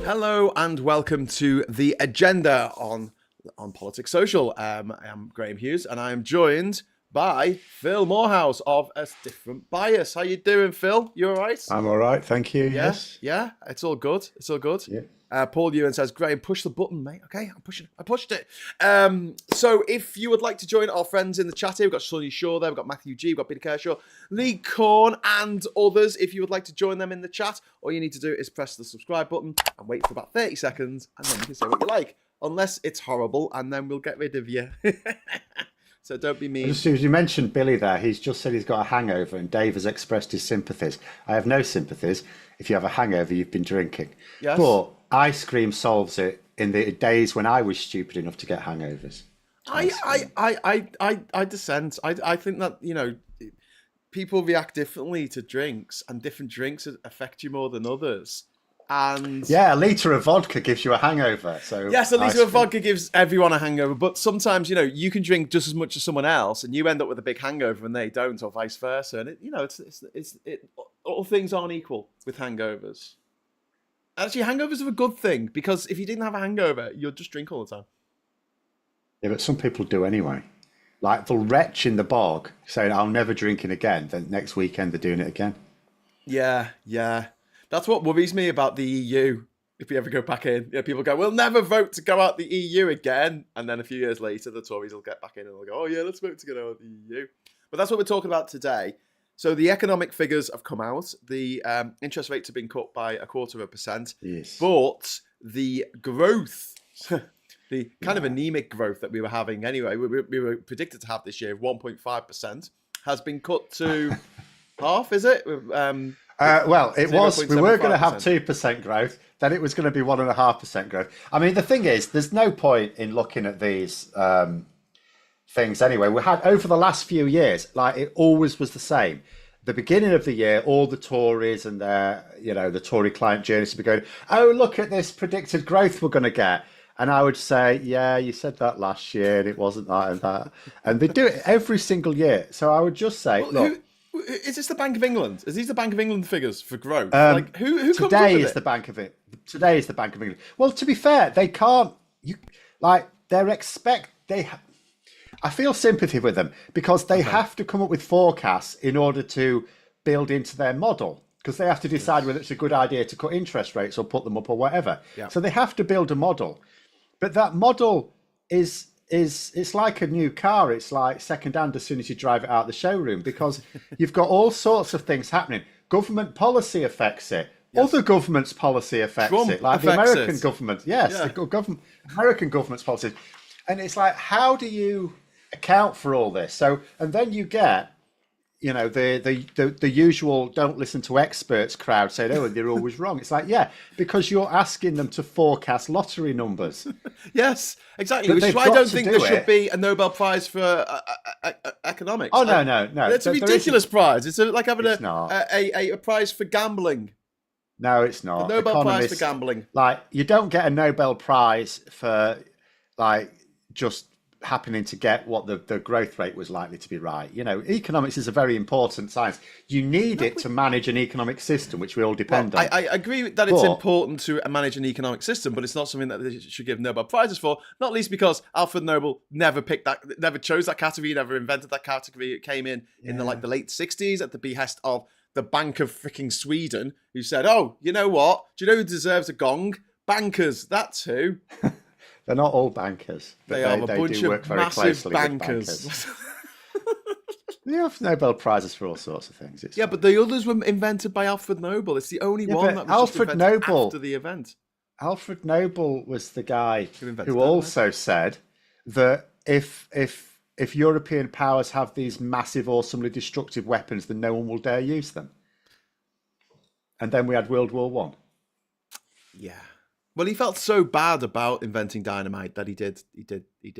Hello and welcome to the agenda on Politics Social. I am Graham Hughes and I am joined by Phil Moorhouse of A Different Bias. How you doing, Phil? You all right? I'm all right, thank you. Yeah, Yes. yeah, it's all good. It's all good. Yeah. Paul Ewan says, Graham, push the button, mate. Okay, I'm pushing. I pushed it. So if you would like to join our friends in the chat here, we've got Sonny Shaw there, we've got Matthew G, we've got Peter Kershaw, Lee Corn, and others. If you would like to join them in the chat, all you need to do is press the subscribe button and wait for about 30 seconds, and then you can say what you like. Unless it's horrible, and then we'll get rid of you. So don't be mean. As you mentioned Billy there, he's just said he's got a hangover, and Dave has expressed his sympathies. I have no sympathies. If you have a hangover, you've been drinking. Yes. But ice cream solves it in the days when I was stupid enough to get hangovers. I dissent. I think that, you know, people react differently to drinks, and different drinks affect you more than others. And yeah, a litre of vodka gives you a hangover. So yes, a litre of vodka gives everyone a hangover, but sometimes, you know, you can drink just as much as someone else and you end up with a big hangover and they don't, or vice versa. And all things aren't equal with hangovers. Actually, hangovers are a good thing, because if you didn't have a hangover, you'll just drink all the time. Yeah, but some people do anyway. Like the wretch in the bog saying, I'll never drink it again. Then next weekend they're doing it again. Yeah. That's what worries me about the EU. If we ever go back in, people go, we'll never vote to go out the EU again. And then a few years later, the Tories will get back in and they'll go, oh yeah, let's vote to get out of the EU. But that's what we're talking about today. So the economic figures have come out. The interest rates have been cut by 0.25%. Yes. But the growth, the kind of anemic growth that we were having anyway, we were predicted to have this year of 1.5%, has been cut to half, is it? Well, it was. We were going to have 2% growth. Then it was going to be 1.5% growth. I mean, the thing is, there's no point in looking at these things anyway. We had over the last few years, like it always was the same. The beginning of the year, all the Tories and their, the Tory client journalists would be going, "Oh, look at this predicted growth we're going to get." And I would say, yeah, you said that last year and it wasn't that and that. And they do it every single year. So I would just say, look. Is this the Bank of England? Is these the Bank of England figures for growth? Who comes up today with is it? the Bank of it. Today is the Bank of England. Well, to be fair, they can't. I feel sympathy with them because they have to come up with forecasts in order to build into their model, because they have to decide whether it's a good idea to cut interest rates or put them up or whatever. Yeah. So they have to build a model, but that model is it's like a new car. It's like second-hand as soon as you drive it out of the showroom, because you've got all sorts of things happening. Government policy affects it. Yes. Other governments' policy affects Trump it, like the American government. Yes, yeah. American government's policies. And it's like, how do you account for all this? So, and then you get, the usual don't listen to experts crowd saying, oh, they're always wrong. It's like, yeah, because you're asking them to forecast lottery numbers. Yes, exactly. Which is why I don't think there should be a Nobel Prize for economics. Oh, no. It's a ridiculous prize. It's like having a prize for gambling. No, it's not. The Nobel Prize for gambling. Like, you don't get a Nobel Prize for, just happening to get what the growth rate was likely to be right. Economics is a very important science. You need it to manage an economic system, which we all depend on. I agree that it's important to manage an economic system, but it's not something that they should give Nobel Prizes for, not least because Alfred Nobel never chose that category, never invented that category. It came in the late 60s at the behest of the Bank of freaking Sweden, who said, oh, you know what? Do you know who deserves a gong? Bankers, that's who. They're not all bankers. But they are a bunch of massive bankers. They have Nobel Prizes for all sorts of things. But the others were invented by Alfred Nobel. It's the only one that was just invented after the event. Alfred Nobel was the guy who also said that if European powers have these massive, awesomely destructive weapons, then no one will dare use them. And then we had World War One. Yeah. Well, he felt so bad about inventing dynamite that he did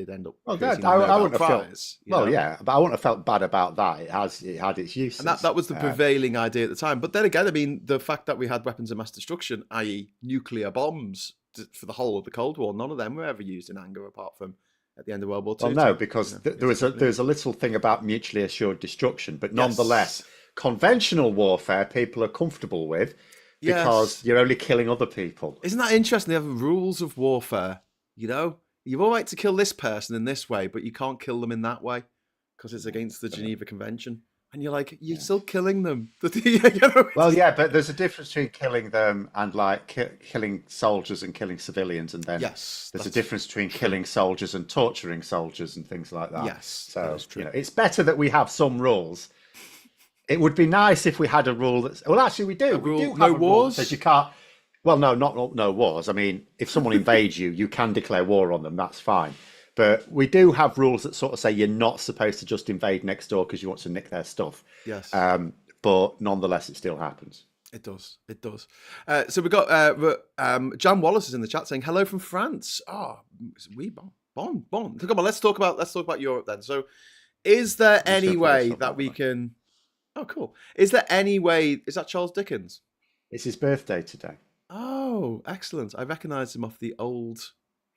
end up. Well, I wouldn't have felt. Well, yeah, but I wouldn't have felt bad about that. It had its uses, and that was the prevailing idea at the time. But then again, I mean, the fact that we had weapons of mass destruction, i.e., nuclear bombs, for the whole of the Cold War, none of them were ever used in anger, apart from at the end of World War II. Well, no, because there was a little thing about mutually assured destruction, but nonetheless, conventional warfare people are comfortable with. because you're only killing other people. Isn't that interesting? They have rules of warfare. You know, you're all right to kill this person in this way, but you can't kill them in that way because it's against the Geneva Convention. And you're like, you're still killing them. Well, yeah, but there's a difference between killing them and like killing soldiers and killing civilians, and then there's a difference between killing soldiers and torturing soldiers and things like that. Yes, so that is true. It's better that we have some rules. It would be nice if we had a rule that's actually we do. We do have no a wars. Rule that says you can't. Well, no, not no wars. I mean, if someone invades you, you can declare war on them. That's fine. But we do have rules that sort of say you're not supposed to just invade next door because you want to nick their stuff. Yes. But nonetheless, it still happens. It does. It does. So we got Jan Wallace is in the chat saying hello from France. Bon. Come on, let's talk about Europe then. So, is there any way that we can? Oh, cool. Is there any way? Is that Charles Dickens? It's his birthday today. Oh, excellent! I recognise him off the old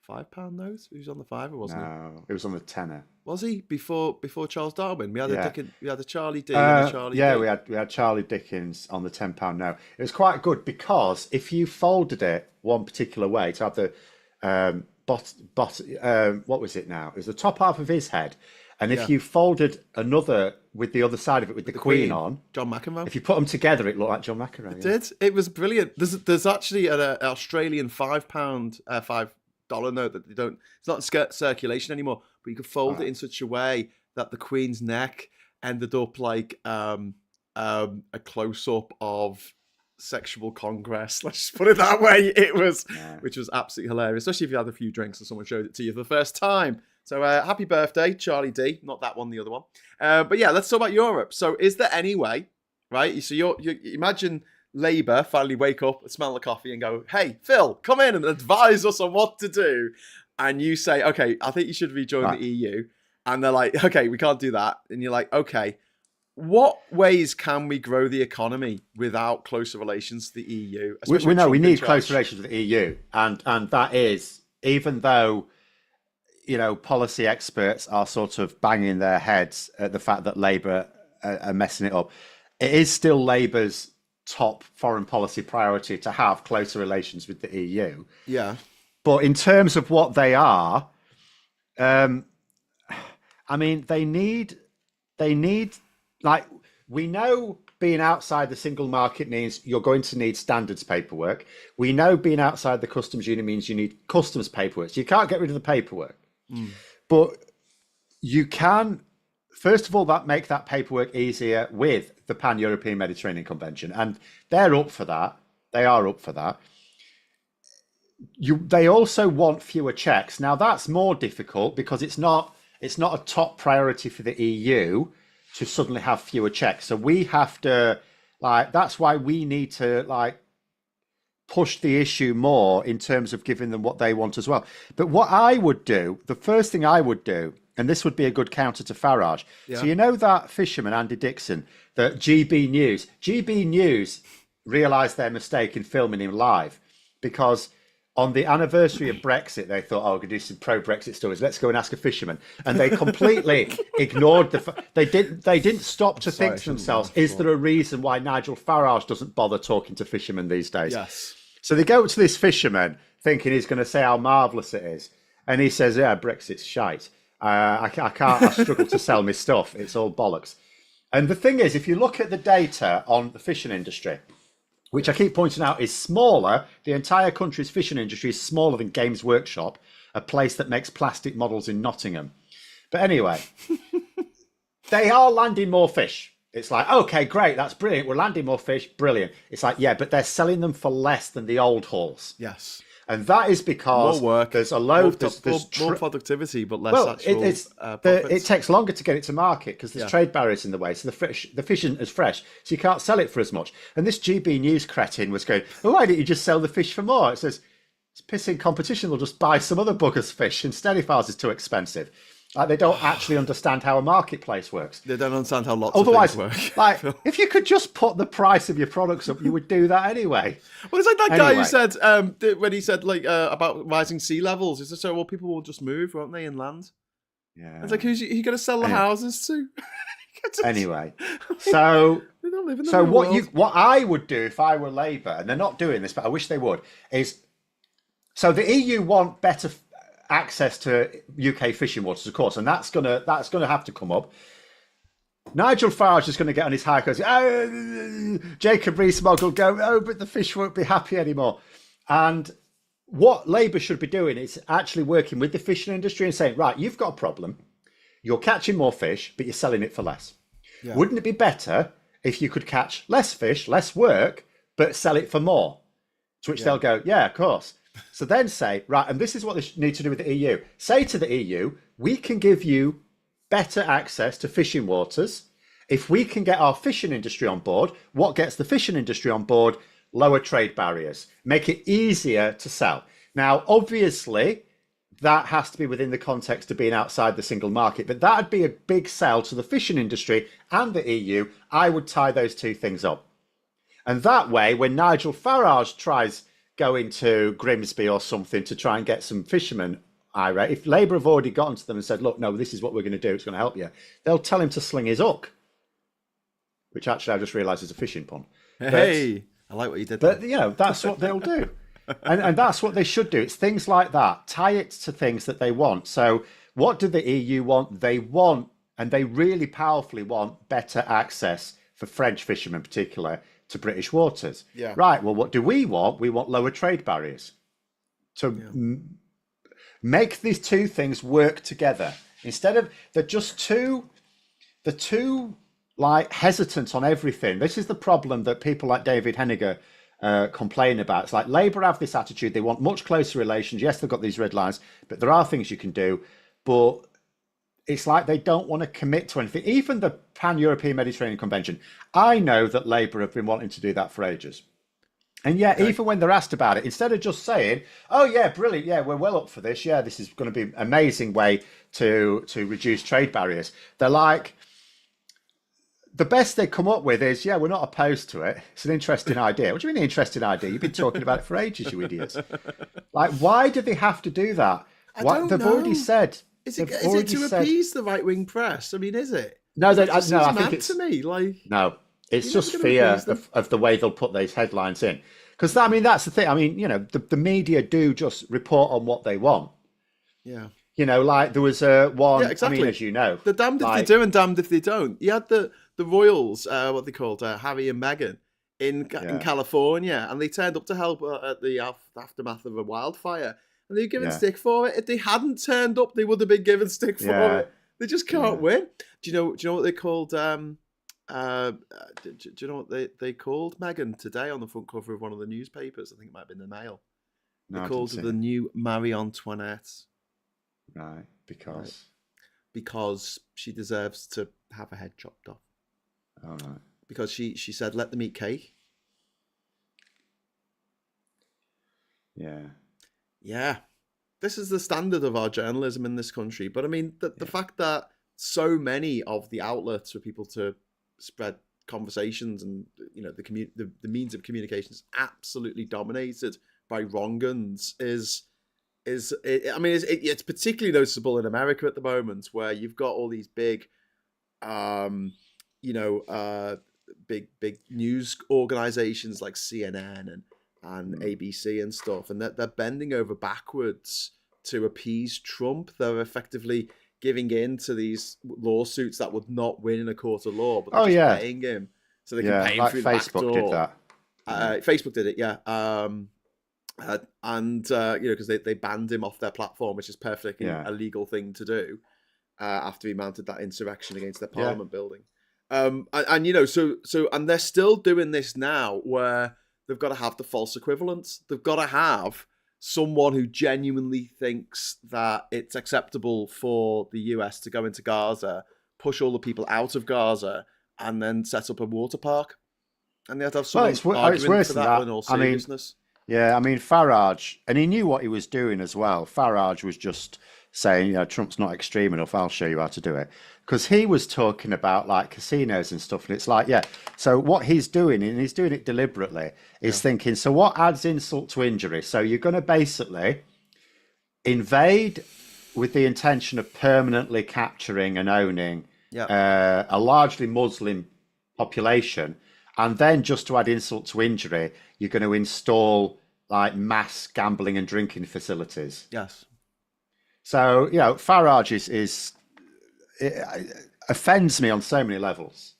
£5 note. He was on the fiver, wasn't he? No, it was on the tenner. Was he before Charles Darwin? We had a Charlie D. and a Charlie D. we had Charlie Dickens on the £10 note. It was quite good because if you folded it one particular way to have the what was it now? It was the top half of his head, and if you folded another with the other side of it with the Queen on, John McEnroe. If you put them together, it looked like John McEnroe. It did. It was brilliant. There's actually an Australian $5 note that they don't. It's not in circulation anymore, but you could fold it in such a way that the Queen's neck ended up like a close up of sexual congress. Let's just put it that way. It was, which was absolutely hilarious, especially if you had a few drinks and someone showed it to you for the first time. So happy birthday, Charlie D. Not that one, the other one. But yeah, let's talk about Europe. So is there any way, right? So you imagine Labour finally wake up, smell the coffee and go, hey, Phil, come in and advise us on what to do. And you say, okay, I think you should rejoin the EU. And they're like, okay, we can't do that. And you're like, okay, what ways can we grow the economy without closer relations to the EU? We need close relations with the EU. And that is, even though, policy experts are sort of banging their heads at the fact that Labour are messing it up, it is still Labour's top foreign policy priority to have closer relations with the EU. Yeah. But in terms of what they are, they need, like, we know being outside the single market means you're going to need standards paperwork. We know being outside the customs union means you need customs paperwork. So you can't get rid of the paperwork. But you can, first of all, make that paperwork easier with the Pan-European Mediterranean Convention. And they're up for that. They are up for that. They also want fewer checks. Now, that's more difficult because it's not a top priority for the EU to suddenly have fewer checks. So we have to, that's why we need to, push the issue more in terms of giving them what they want as well. But what I would do, the first thing I would do, and this would be a good counter to Farage. Yeah. So that fisherman, Andy Dixon, that GB News realised their mistake in filming him live because on the anniversary of Brexit, they thought, we're going to do some pro-Brexit stories. Let's go and ask a fisherman. And they completely ignored they didn't stop to think to themselves, is there a reason why Nigel Farage doesn't bother talking to fishermen these days? Yes. So they go to this fisherman thinking he's going to say how marvellous it is. And he says, yeah, Brexit's shite. I struggle to sell my stuff. It's all bollocks. And the thing is, if you look at the data on the fishing industry, which I keep pointing out is smaller, the entire country's fishing industry is smaller than Games Workshop, a place that makes plastic models in Nottingham. But anyway, they are landing more fish. It's like, okay, great, that's brilliant. We're landing more fish, brilliant. It's like, yeah, but they're selling them for less than the old hauls. Yes. And that is because more work, there's a load, more productivity, but less it takes longer to get it to market because there's trade barriers in the way. So the fish isn't as fresh, so you can't sell it for as much. And this GB News cretin was going, why don't you just sell the fish for more? It says, it's pissing competition. They'll just buy some other bugger's fish instead if ours is too expensive. They don't actually understand how a marketplace works. They don't understand how lots of things work. If you could just put the price of your products up, you would do that anyway. Well, it's like that guy who said, when he said about rising sea levels, is people will just move, won't they, inland? Yeah. It's like, who's you going to sell the houses to? Anyway, so They don't live in the so real world. what I would do if I were Labour, and they're not doing this, but I wish they would, is so the EU want better access to UK fishing waters, of course, and that's gonna have to come up. Nigel Farage is going to get on his high horse. Oh, Jacob Rees-Mogg will go, oh, but the fish won't be happy anymore. And what Labour should be doing is actually working with the fishing industry and saying, right, you've got a problem. You're catching more fish, but you're selling it for less. Yeah. Wouldn't it be better if you could catch less fish, less work, but sell it for more? To which they'll go, yeah, of course. So then say, right, and this is what they need to do with the EU. Say to the EU, we can give you better access to fishing waters. If we can get our fishing industry on board, what gets the fishing industry on board? Lower trade barriers, make it easier to sell. Now, obviously, that has to be within the context of being outside the single market, but that'd be a big sell to the fishing industry and the EU. I would tie those two things up. And that way, when Nigel Farage tries going to Grimsby or something to try and get some fishermen irate, if Labour have already gotten to them and said, look, no, this is what we're going to do, it's going to help you, they'll tell him to sling his hook, which actually I just realised is a fishing pun. Hey, I like what you did. But, that's what they'll do. And that's what they should do. It's things like that. Tie it to things that they want. So what do the EU want? They want, and they really powerfully want, better access for French fishermen in particular to British waters. Yeah. Right. Well, what do we want? We want lower trade barriers. To make these two things work together. Instead of they're too like hesitant on everything. This is the problem that people like David Henniger complain about. It's like Labour have this attitude. They want much closer relations. Yes, they've got these red lines, but there are things you can do. But it's like they don't want to commit to anything. Even the Pan-European Mediterranean Convention. I know that Labour have been wanting to do that for ages. And yet, even when they're asked about it, instead of just saying, oh, yeah, brilliant, yeah, we're well up for this. Yeah, this is going to be an amazing way to reduce trade barriers. They're like, the best they come up with is, yeah, we're not opposed to it. It's an interesting idea. What do you mean, an interesting idea? You've been talking about it for ages, you idiots. Like, why do they have to do that? They've already said. Is it to appease the right-wing press? I mean, is it? No, I think it's to me. Like, no, it's just fear of the way they'll put these headlines in. Because that's the thing. I mean, the media do just report on what they want. Yeah. Like there was one. Yeah, exactly. I mean, as you know, they're damned if they do and damned if they don't. You had the royals, what they called Harry and Meghan in California, and they turned up to help at the aftermath of a wildfire, and they were given stick for it. If they hadn't turned up, they would have been given stick for it. They just can't win. Do you know what they called? Do you know what they called Meghan today on the front cover of one of the newspapers? I think it might have been the Mail. They called her the new Marie Antoinette. Right, because she deserves to have her head chopped off. All right. Because she said, let them eat cake. Yeah. Yeah. This is the standard of our journalism in this country. But I mean, the fact that so many of the outlets for people to spread conversations and the means of communication is absolutely dominated by wrong uns it's particularly noticeable in America at the moment, where you've got all these big big news organizations like CNN and ABC and stuff, and they're bending over backwards to appease Trump. They're effectively giving in to these lawsuits that would not win in a court of law, but they're just paying him so they can pay him through Facebook the back door. Did that. Facebook did it, yeah. Because they banned him off their platform, which is perfectly a legal thing to do after he mounted that insurrection against their parliament building. And they're still doing this now, where they've got to have the false equivalence. They've got to have someone who genuinely thinks that it's acceptable for the US to go into Gaza, push all the people out of Gaza, and then set up a water park. And they have to have some argument for that in all seriousness. Farage, and he knew what he was doing as well. Farage was just saying, Trump's not extreme enough, I'll show you how to do it. Because he was talking about like casinos and stuff, and it's like, so what he's doing, and he's doing it deliberately, is thinking, so what adds insult to injury? So you're going to basically invade with the intention of permanently capturing and owning a largely Muslim population, and then just to add insult to injury, you're going to install like mass gambling and drinking facilities. Yes. So, Farage is offends me on so many levels.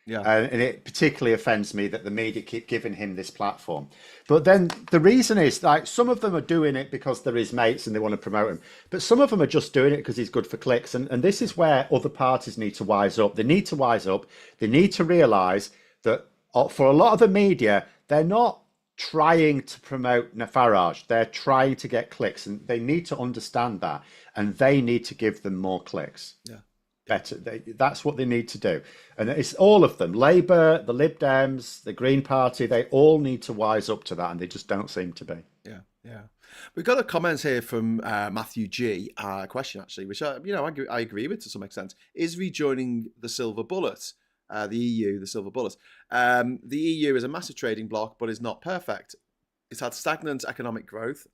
Yeah. And it particularly offends me that the media keep giving him this platform. But then the reason is, like, some of them are doing it because they're his mates and they want to promote him. But some of them are just doing it because he's good for clicks. And this is where other parties need to wise up. They need to wise up. They need to realise that for a lot of the media, they're not trying to promote Farage. They're trying to get clicks. And they need to understand that. And they need to give them more clicks. Yeah. Better. That's what they need to do. And it's all of them. Labour, the Lib Dems, the Green Party, they all need to wise up to that, and they just don't seem to be. Yeah, yeah. We've got a comment here from Matthew G, a question actually, which I agree with to some extent. Is rejoining the silver bullet, the EU, the silver bullet? The EU is a massive trading bloc, but is not perfect. It's had stagnant economic growth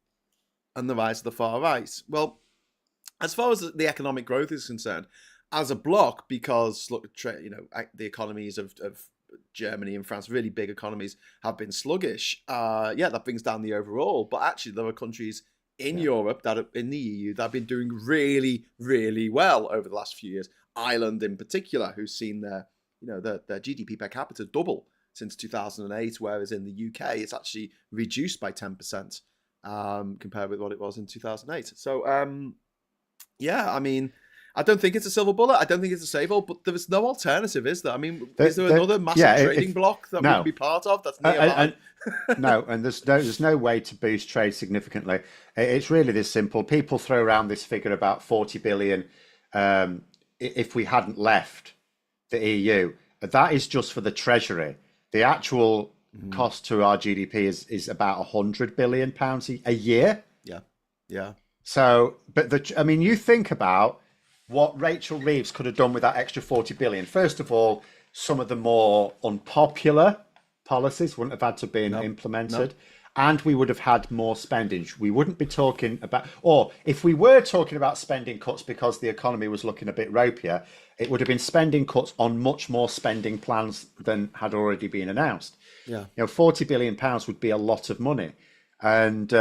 and the rise of the far right. Well, as far as the economic growth is concerned, as a bloc, because look, the economies of Germany and France, really big economies, have been sluggish. That brings down the overall. But actually, there are countries in Europe that are in the EU that have been doing really, really well over the last few years. Ireland, in particular, who's seen their GDP per capita double since 2008, whereas in the UK it's actually reduced by 10% compared with what it was in 2008. So, I mean, I don't think it's a silver bullet. I don't think it's a save all, but there is no alternative, is there? I mean, is there another massive trading bloc that we can be part of that's nearby? No, and there's no way to boost trade significantly. It's really this simple. People throw around this figure about 40 billion if we hadn't left the EU. That is just for the treasury. The actual cost to our GDP is about £100 billion a year. Yeah, yeah. So, but you think about what Rachel Reeves could have done with that extra 40 billion. First of all, some of the more unpopular policies wouldn't have had to be implemented. And we would have had more spending. We wouldn't be talking about, or if we were talking about spending cuts because the economy was looking a bit ropier, it would have been spending cuts on much more spending plans than had already been announced. Yeah. £40 billion would be a lot of money. And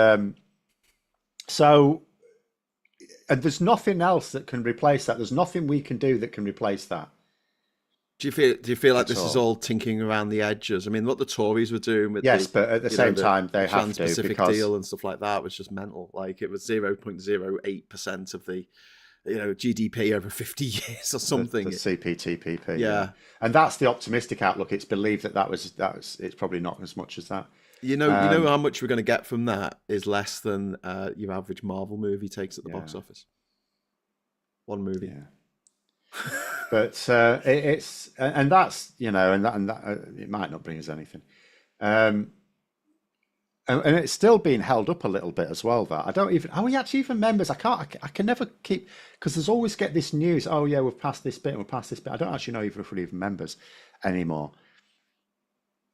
and there's nothing else that can replace that. There's nothing we can do that can replace that. Do you feel like this is all tinkering around the edges? I mean, what the Tories were doing with but at the same time, they have to, Trans-Pacific deal and stuff like that was just mental. Like, it was 0.08% of the GDP over 50 years or something. The CPTPP. Yeah, and that's the optimistic outlook. It's believed that was it's probably not as much as that. You know how much we're going to get from that is less than your average Marvel movie takes at the box office. One movie. Yeah. But it's and that's and that it might not bring us anything, and it's still being held up a little bit as well. That I don't even are we actually even members? I can never keep, because there's always get this news. Oh yeah, we've passed this bit and we've passed this bit. I don't actually know even if we're even members anymore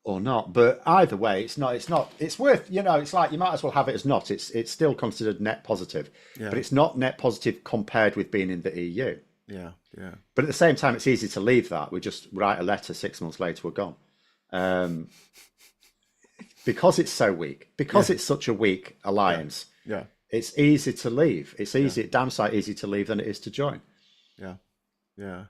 or not. But either way, it's not. It's worth It's like you might as well have it as not. It's still considered net positive, but it's not net positive compared with being in the EU. Yeah, yeah. But at the same time, it's easy to leave that. We just write a letter, 6 months later, we're gone. Because it's so weak, because it's such a weak alliance. Yeah. It's easy to leave. It's easy, damn sight easy to leave than it is to join. Yeah, yeah.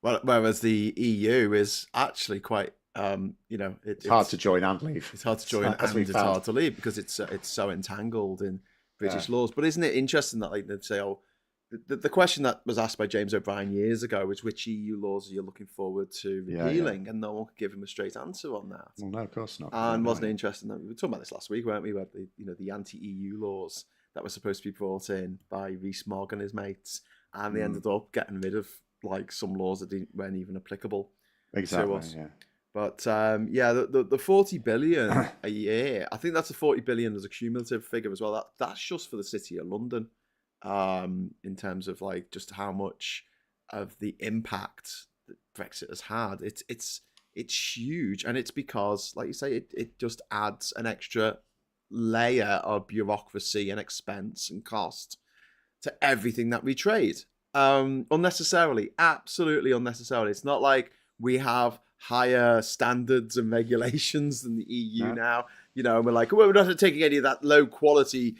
Well, whereas the EU is actually quite, it's hard to join and leave. It's hard to join and it's hard to leave because it's so entangled in British laws. But isn't it interesting that they'd say, the question that was asked by James O'Brien years ago was, which EU laws are you looking forward to repealing? And no one could give him a straight answer on that. Well, no, of course not. And wasn't it interesting that we were talking about this last week, weren't we? About the anti-EU laws that were supposed to be brought in by Rees-Mogg and his mates, and they ended up getting rid of some laws that weren't even applicable to us. Yeah. But the 40 billion a year, I think that's a 40 billion as a cumulative figure as well. That's just for the city of London. In terms of just how much of the impact that Brexit has had, it's huge, and it's because, like you say, it just adds an extra layer of bureaucracy and expense and cost to everything that we trade. unnecessarily, absolutely unnecessarily. It's not like we have higher standards and regulations than the EU No. now. And we're like, well, we're not taking any of that low quality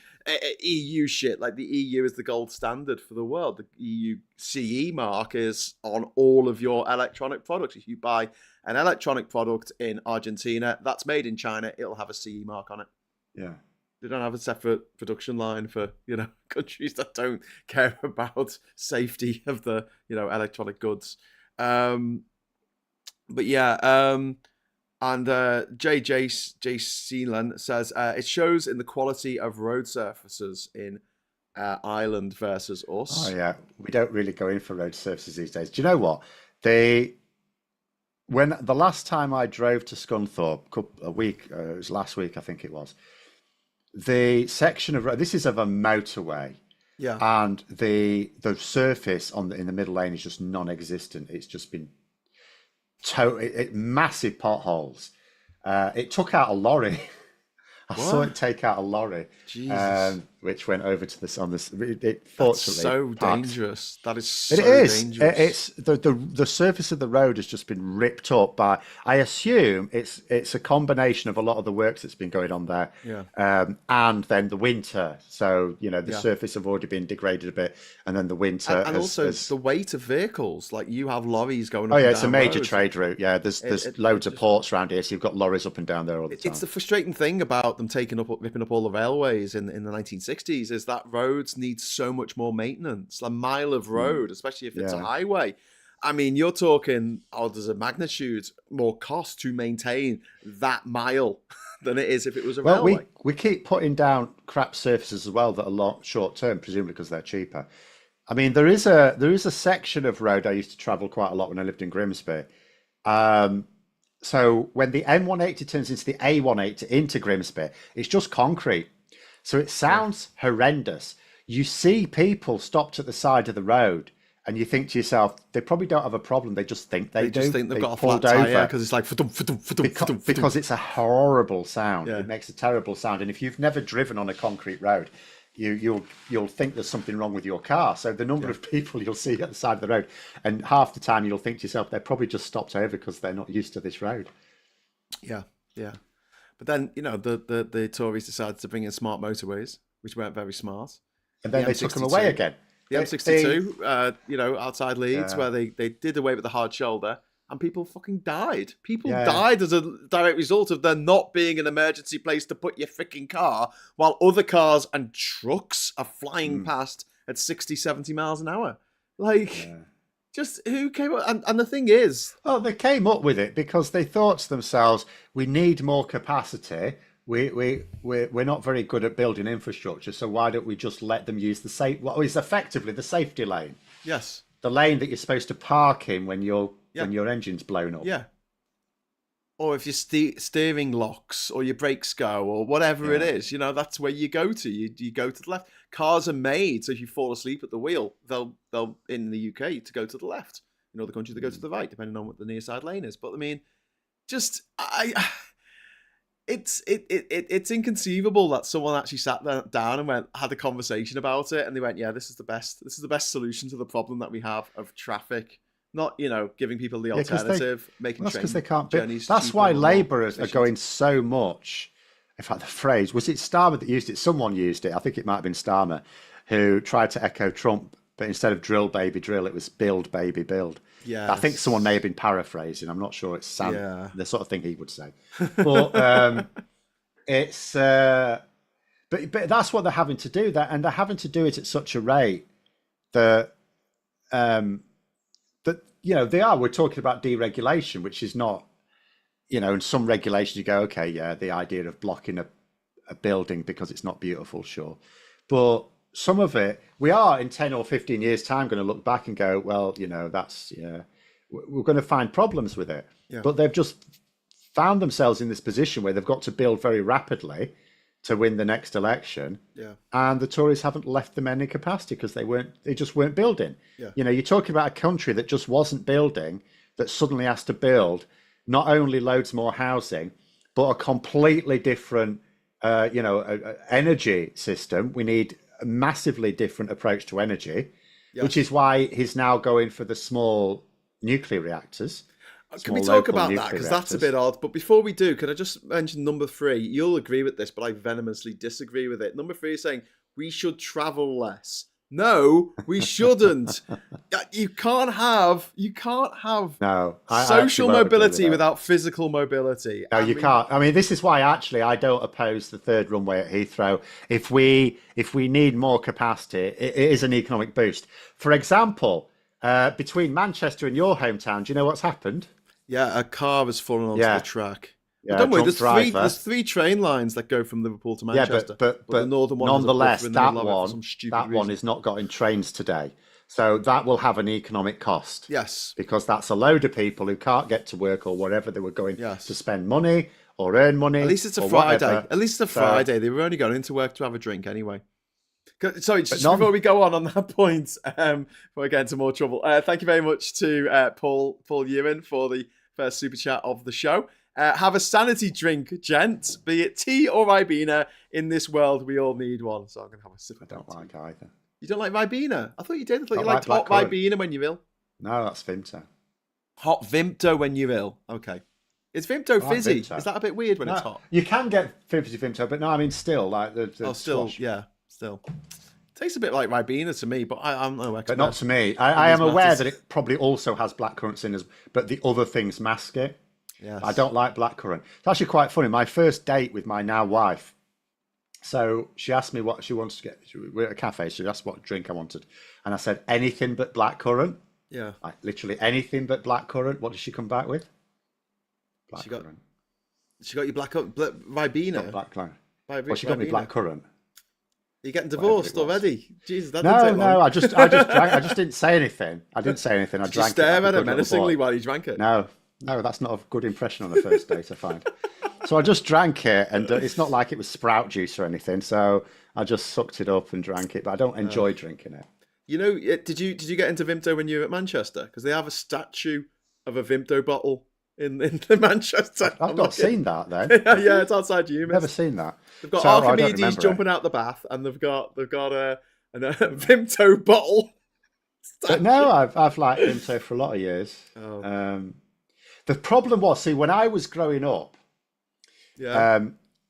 EU shit. Like the EU is the gold standard for the world. The EU CE mark is on all of your electronic products. If you buy an electronic product in Argentina that's made in China, it'll have a CE mark on it. Yeah. They don't have a separate production line for, countries that don't care about safety of the, electronic goods. But yeah, and J. Seelan says, it shows in the quality of road surfaces in Ireland versus us. Oh yeah, we don't really go in for road surfaces these days. Do you know what? When the last time I drove to Scunthorpe, a week, it was last week, I think it was, the section of road, this is of a motorway. Yeah. And the surface in the middle lane is just non-existent. It's just been massive potholes. It took out a lorry. I saw it take out a lorry, which went over to this on this. It fortunately, so dangerous. That is so dangerous. It's the surface of the road has just been ripped up by. I assume it's a combination of a lot of the works that's been going on there, and then the winter. So the surface have already been degraded a bit, and then the winter, and also the weight of vehicles. Like you have lorries going. Oh yeah, it's a major trade route. Yeah, there's loads of ports around here, so you've got lorries up and down there all the time. It's the frustrating thing about them ripping up all the railways in the 1960s is that roads need so much more maintenance. A mile of road, especially if it's a highway. I mean, you're talking orders of magnitude more cost to maintain that mile than it is if it was a railway. We keep putting down crap surfaces as well that are short term, presumably because they're cheaper. I mean, there is a section of road I used to travel quite a lot when I lived in Grimsby. So when the M180 turns into the A180 into Grimsby, it's just concrete. So it sounds horrendous. You see people stopped at the side of the road and you think to yourself, they probably don't have a problem. They just think they do. Just think they've got a flat tire because it's like because it's a horrible sound. It makes a terrible sound. And if you've never driven on a concrete road, you'll think there's something wrong with your car. So the number of people you'll see at the side of the road, and half the time you'll think to yourself, they're probably just stopped over because they're not used to this road. Yeah. But then the Tories decided to bring in smart motorways, which weren't very smart. And then they took them away again. The M62, outside Leeds, where they did away with the hard shoulder. And people fucking died. People died as a direct result of there not being an emergency place to put your freaking car while other cars and trucks are flying past at 60, 70 miles an hour. Just who came up? And the thing is... Well, they came up with it because they thought to themselves, we need more capacity. We're not very good at building infrastructure, so why don't we just let them use what is effectively the safety lane? Yes. The lane that you're supposed to park in when your engine's blown up. Yeah. Or if your steering locks or your brakes go or whatever it is, that's where you go to. You go to the left. Cars are made so if you fall asleep at the wheel, they'll in the UK to go to the left. In other countries they go to the right, depending on what the near side lane is. But I mean, it's inconceivable that someone actually sat down and had a conversation about it, and they went, "Yeah, this is the best solution to the problem that we have of traffic." Not giving people the alternative, making that's because they can't. That's why Labour are going so much. In fact, the phrase was it Starmer that used it? Someone used it. I think it might have been Starmer who tried to echo Trump, but instead of drill baby drill, it was build baby build. Yeah, I think someone may have been paraphrasing. I'm not sure it's the sort of thing he would say. But it's but that's what they're having to do. And they're having to do it at such a rate that they are. We're talking about deregulation, which is not, in some regulations you go, okay, the idea of blocking a building because it's not beautiful, sure, but some of it, we are in 10 or 15 years' time going to look back and go, well, that's, we're going to find problems with it. Yeah. But they've just found themselves in this position where they've got to build very rapidly to win the next election. Yeah. And the Tories haven't left them any capacity because they just weren't building. Yeah. You're talking about a country that just wasn't building, that suddenly has to build not only loads more housing, but a completely different, energy system. We need a massively different approach to energy. which is why he's now going for the small nuclear reactors. Can we talk about that? Because that's a bit odd. But before we do, can I just mention number 3? You'll agree with this, but I venomously disagree with it. Number 3 is saying we should travel less. No, we shouldn't. You can't have social mobility without physical mobility. No, you can't. I mean, this is why actually I don't oppose the third runway at Heathrow. If we need more capacity, it is an economic boost. For example, between Manchester and your hometown, do you know what's happened? Yeah, a car has fallen onto the track. Yeah, don't worry, there's 3 train lines that go from Liverpool to Manchester. Yeah, but the northern one nonetheless, that one is not got in trains today. So that will have an economic cost. Yes. Because that's a load of people who can't get to work or whatever they were going to spend money or earn money. At least it's a Friday. At least it's a Friday. They were only going into work to have a drink anyway. Sorry, just before we go on that point, before I get into more trouble, thank you very much to Paul Ewan for the first super chat of the show. Have a sanity drink, gents, be it tea or Ribena. In this world, we all need one. So I'm going to have a sip of that. I don't like either. You don't like Ribena? I thought you did. I thought you liked hot Ribena when you're ill. No, that's Vimto. Hot Vimto when you're ill. Okay. Is Vimto fizzy? Vimto. Is that a bit weird when it's hot? You can get fizzy Vimto, but no, I mean still like the still. Tastes a bit like Ribena to me, but I'm no expert. But not to me. I am aware that it probably also has blackcurrants in, but the other things mask it. Yes. I don't like blackcurrant. It's actually quite funny. My first date with my now wife. So she asked me what she wanted to get. We were at a cafe. She asked what drink I wanted. And I said, anything but blackcurrant. Yeah. Like literally anything but blackcurrant. What did she come back with? Blackcurrant. She got you Ribena? Blackcurrant. Well, she got me blackcurrant. You're getting divorced already? Jesus, that no, didn't take long. I just drank. I just didn't say anything. I didn't say anything. I drank. Just stare at her menacingly while you drank it. No, that's not a good impression on a first date, I find. So I just drank it, and it's not like it was sprout juice or anything. So I just sucked it up and drank it, but I don't enjoy drinking it. You know, did you get into Vimto when you were at Manchester? Because they have a statue of a Vimto bottle in the Manchester. I've not seen that though. Yeah, it's outside you. Never seen that. They've got Archimedes jumping out the bath, and they've got a Vimto bottle. But no, I've liked Vimto for a lot of years. The problem was, see, when I was growing up,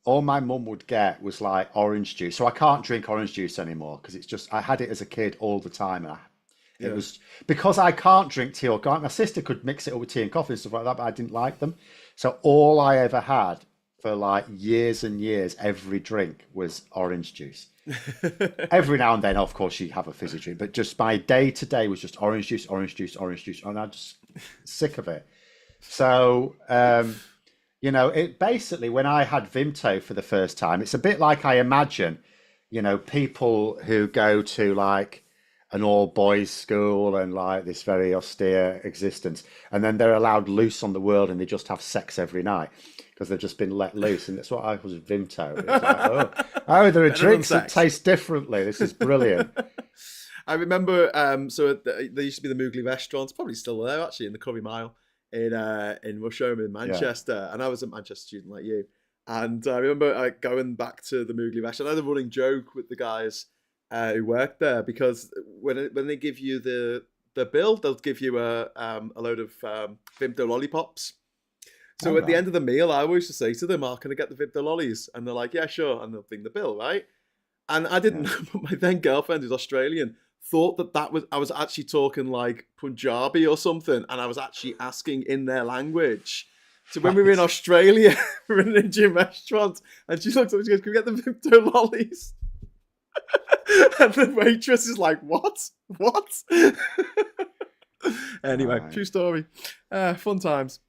all my mum would get was like orange juice. So I can't drink orange juice anymore because it's just, I had it as a kid all the time. And it was because I can't drink tea or coffee. My sister could mix it up with tea and coffee and stuff like that, but I didn't like them. So all I ever had for like years and years, every drink was orange juice. Every now and then, of course, you have a fizzy drink, but just my day to day was just orange juice, and I'm just sick of it. So, it basically, when I had Vimto for the first time, it's a bit like I imagine, people who go to like an all boys school and like this very austere existence, and then they're allowed loose on the world and they just have sex every night because they've just been let loose. And that's what I was Vimto. It was like, there are drinks that taste differently. This is brilliant. I remember, so there used to be the Moogly restaurants, probably still there actually, in the Curry Mile in Rusholme in Manchester. And I was a Manchester student like you. And I remember going back to the Moogly restaurant. I had a running joke with the guys who worked there, because when they give you the bill, they'll give you a load of Vimto lollipops. So at the end of the meal, I always just say to them, can I get the Vimto lollies? And they're like, yeah, sure. And they'll bring the bill, right? And I didn't know, but my then girlfriend, who's Australian, thought I was actually talking like Punjabi or something, and I was actually asking in their language. So when we were in Australia, we were in an Indian restaurant, and she looked up and she goes, can we get the Vimto lollies? And the waitress is like, what? Anyway, true story. Fun times.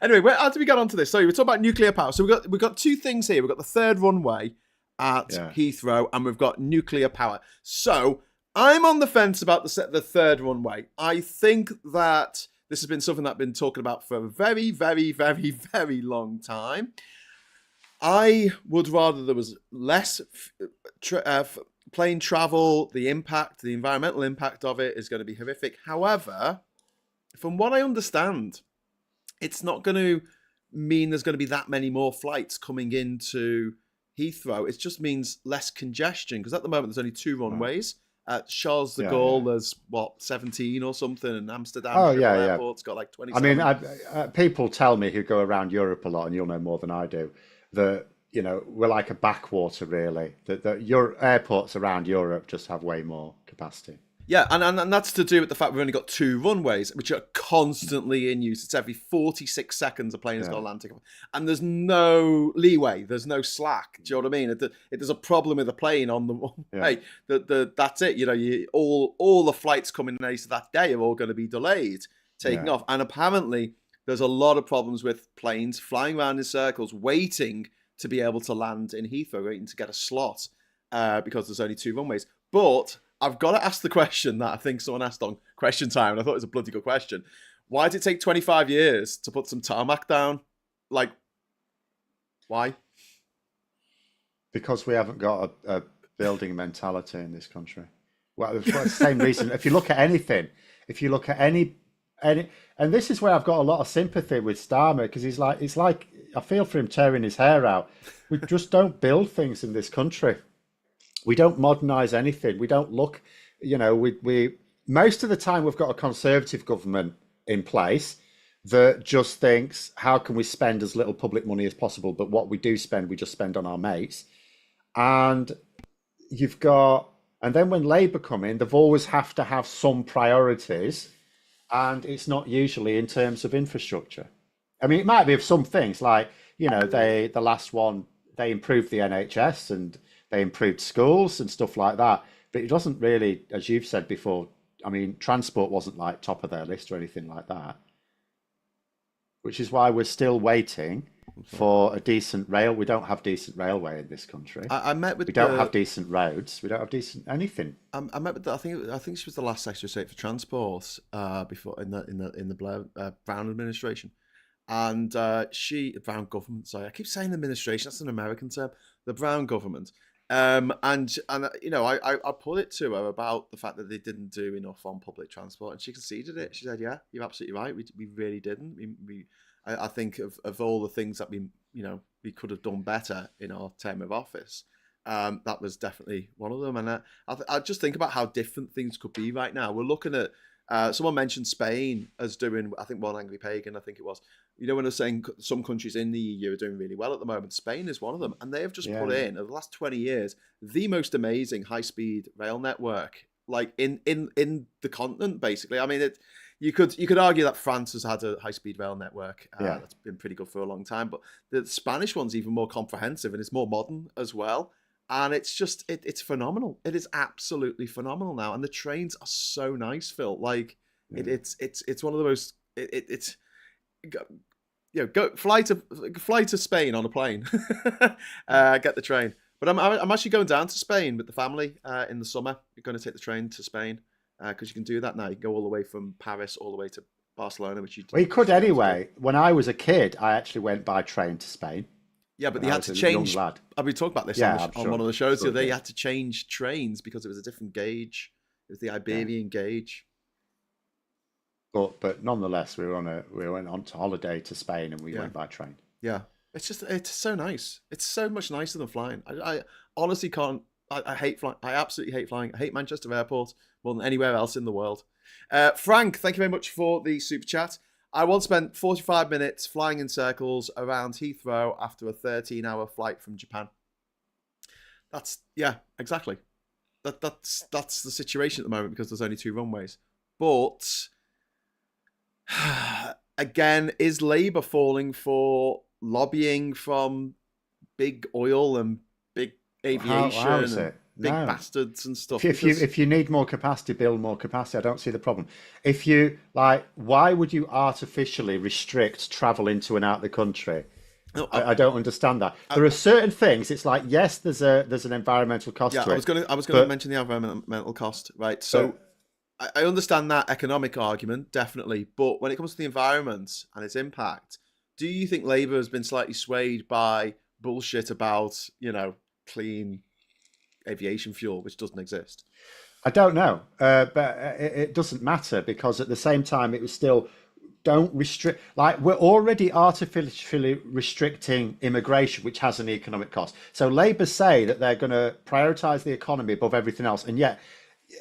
Anyway, how did we get onto this? So we're talking about nuclear power. So we've got two things here. We've got the third runway at Heathrow, and we've got nuclear power. So I'm on the fence about the third runway. I think that this has been something that I've been talking about for a very, very, very, very long time. I would rather there was less plane travel. The environmental impact of it is going to be horrific. However, from what I understand, it's not going to mean there's going to be that many more flights coming into Heathrow. It just means less congestion, because at the moment there's only 2 runways, Charles de Gaulle, there's what, 17 or something, and Amsterdam Airport's got like 27. I mean, people tell me who go around Europe a lot, and you'll know more than I do, that we're like a backwater, really. That your airports around Europe just have way more capacity. Yeah, and that's to do with the fact we've only got 2 runways, which are constantly in use. It's every 46 seconds a plane has got to land. And there's no leeway. There's no slack. Do you know what I mean? If there's a problem with the plane on the runway, that's it. All the flights coming in that day are all going to be delayed, taking off. And apparently, there's a lot of problems with planes flying around in circles, waiting to be able to land in Heathrow, waiting to get a slot because there's only 2 runways. But I've got to ask the question that I think someone asked on Question Time, and I thought it was a bloody good question. Why did it take 25 years to put some tarmac down? Like, why? Because we haven't got a building mentality in this country. Well, it's the same reason. If you look at anything, any, and this is where I've got a lot of sympathy with Starmer, because it's like I feel for him tearing his hair out. We just don't build things in this country. We don't modernise anything. We don't look, we most of the time we've got a Conservative government in place that just thinks, how can we spend as little public money as possible? But what we do spend, we just spend on our mates. And and then when Labour come in, they've always have to have some priorities, and it's not usually in terms of infrastructure. I mean, it might be of some things like, the last one, they improved the NHS and they improved schools and stuff like that. But it doesn't really, as you've said before, I mean, transport wasn't like top of their list or anything like that. Which is why we're still waiting for a decent rail. We don't have decent railway in this country. I met with. We don't have decent roads. We don't have decent anything. I met with. I think she was the last Secretary of State for Transport before in the Blair Brown administration, and Brown government. Sorry, I keep saying administration. That's an American term. The Brown government. And I put it to her about the fact that they didn't do enough on public transport, and she conceded it. She said, "Yeah, you're absolutely right. We really didn't. I think of all the things that we could have done better in our term of office. That was definitely one of them. And I just think about how different things could be right now. We're looking at someone mentioned Spain as doing, I think, One Angry Pagan. I think it was. When they're saying some countries in the EU are doing really well at the moment, Spain is one of them. And they have just put in, over the last 20 years, the most amazing high-speed rail network, like in the continent, basically. I mean, you could argue that France has had a high-speed rail network that's been pretty good for a long time, but the Spanish one's even more comprehensive and it's more modern as well. And it's just, it's phenomenal. It is absolutely phenomenal now. And the trains are so nice, Phil. Like, it's one of the most, go fly to Spain on a plane, get the train. But I'm actually going down to Spain with the family in the summer. You're going to take the train to Spain because you can do that now. You can go all the way from Paris all the way to Barcelona, which you. Well, you could anyway. When I was a kid, I actually went by train to Spain. Yeah, but they had to change. I've been talking about this on one of the shows the other day. You had to change trains because it was a different gauge. It was the Iberian gauge. But nonetheless, we went on to holiday to Spain and we went by train. Yeah, it's so nice. It's so much nicer than flying. I honestly can't. I hate flying. I absolutely hate flying. I hate Manchester Airport more than anywhere else in the world. Frank, thank you very much for the super chat. I once spent 45 minutes flying in circles around Heathrow after a 13-hour flight from Japan. Exactly. That's the situation at the moment because there's only 2 runways. But again, is Labour falling for lobbying from big oil and big aviation and big bastards and stuff? If you need more capacity, build more capacity. I don't see the problem. If you why would you artificially restrict travel into and out of the country? No, I don't understand that. There are certain things. It's like, yes, there's an environmental cost to it. I was going to mention the environmental cost, right? So I understand that economic argument, definitely. But when it comes to the environment and its impact, do you think Labour has been slightly swayed by bullshit about, clean aviation fuel, which doesn't exist? I don't know, but it doesn't matter because at the same time, it was still don't restrict. Like, we're already artificially restricting immigration, which has an economic cost. So Labour say that they're going to prioritise the economy above everything else, and yet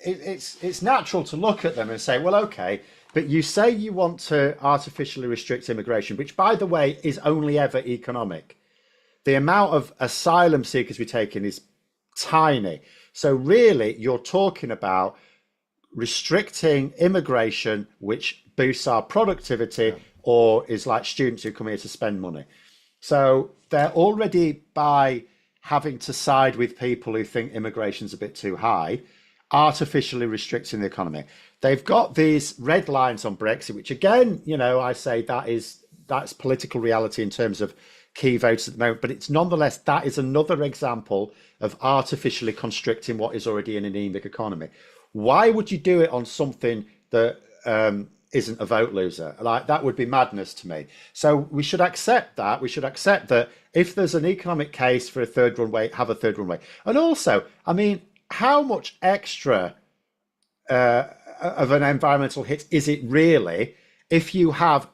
it's natural to look at them and say, well, okay, but you say you want to artificially restrict immigration, which, by the way, is only ever economic. The amount of asylum seekers we take in is tiny. So really, you're talking about restricting immigration, which boosts our productivity, or is like students who come here to spend money. So they're already, by having to side with people who think immigration's a bit too high, artificially restricting the economy. They've got these red lines on Brexit, which again, I say that's political reality in terms of key votes at the moment, but it's nonetheless, that is another example of artificially constricting what is already an anemic economy. Why would you do it on something that isn't a vote loser? Like, that would be madness to me. So we should accept that. We should accept that if there's an economic case for a third runway, have a third runway. And also, I mean, how much extra of an environmental hit is it really if you have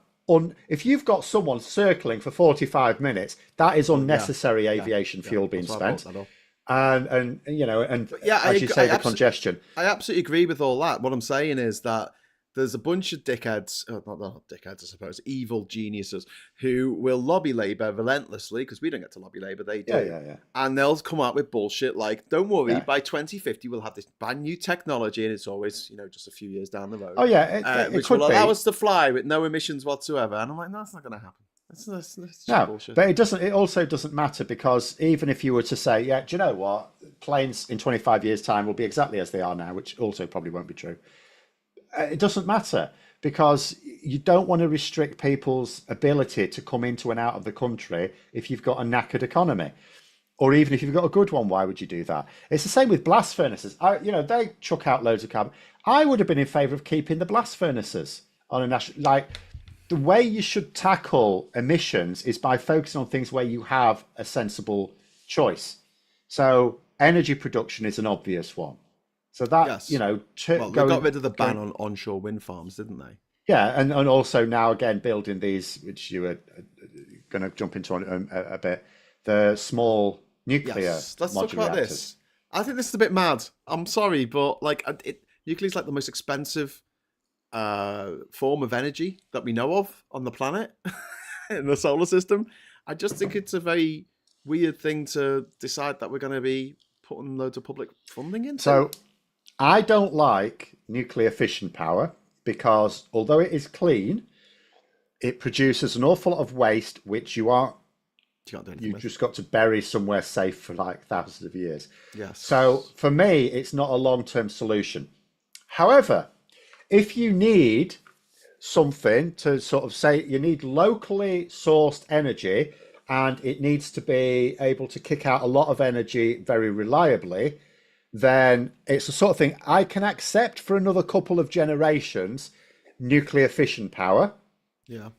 if you've got someone circling for 45 minutes? That is unnecessary aviation fuel being spent. And as you say, the congestion. I absolutely agree with all that. What I'm saying is that there's a bunch of dickheads, not dickheads, I suppose, evil geniuses who will lobby Labour relentlessly, because we don't get to lobby Labour, they do. Yeah. And they'll come out with bullshit like, don't worry, by 2050 we'll have this brand new technology, and it's always, just a few years down the road. Oh yeah, which will allow us to fly with no emissions whatsoever. And I'm like, no, that's not going to happen. That's no, bullshit. But it also doesn't matter, because even if you were to say, do you know what, planes in 25 years' time will be exactly as they are now, which also probably won't be true. It doesn't matter, because you don't want to restrict people's ability to come into and out of the country if you've got a knackered economy, or even if you've got a good one. Why would you do that? It's the same with blast furnaces. They chuck out loads of carbon. I would have been in favour of keeping the blast furnaces on a national. Like, the way you should tackle emissions is by focusing on things where you have a sensible choice. So energy production is an obvious one. So that, they got rid of the ban on onshore wind farms, didn't they? Yeah, and also now again building these, which you were going to jump into a bit, the small nuclear. Yes, let's talk about reactors. this. I think this is a bit mad. I'm sorry, but nuclear is like the most expensive form of energy that we know of on the planet in the solar system. I just think it's a very weird thing to decide that we're going to be putting loads of public funding into. So I don't like nuclear fission power, because although it is clean, it produces an awful lot of waste, which you just got to bury somewhere safe for like thousands of years. Yes. So for me, it's not a long-term solution. However, if you need something to sort of say, you need locally sourced energy, and it needs to be able to kick out a lot of energy very reliably, then it's the sort of thing I can accept for another couple of generations, nuclear fission power. Yeah.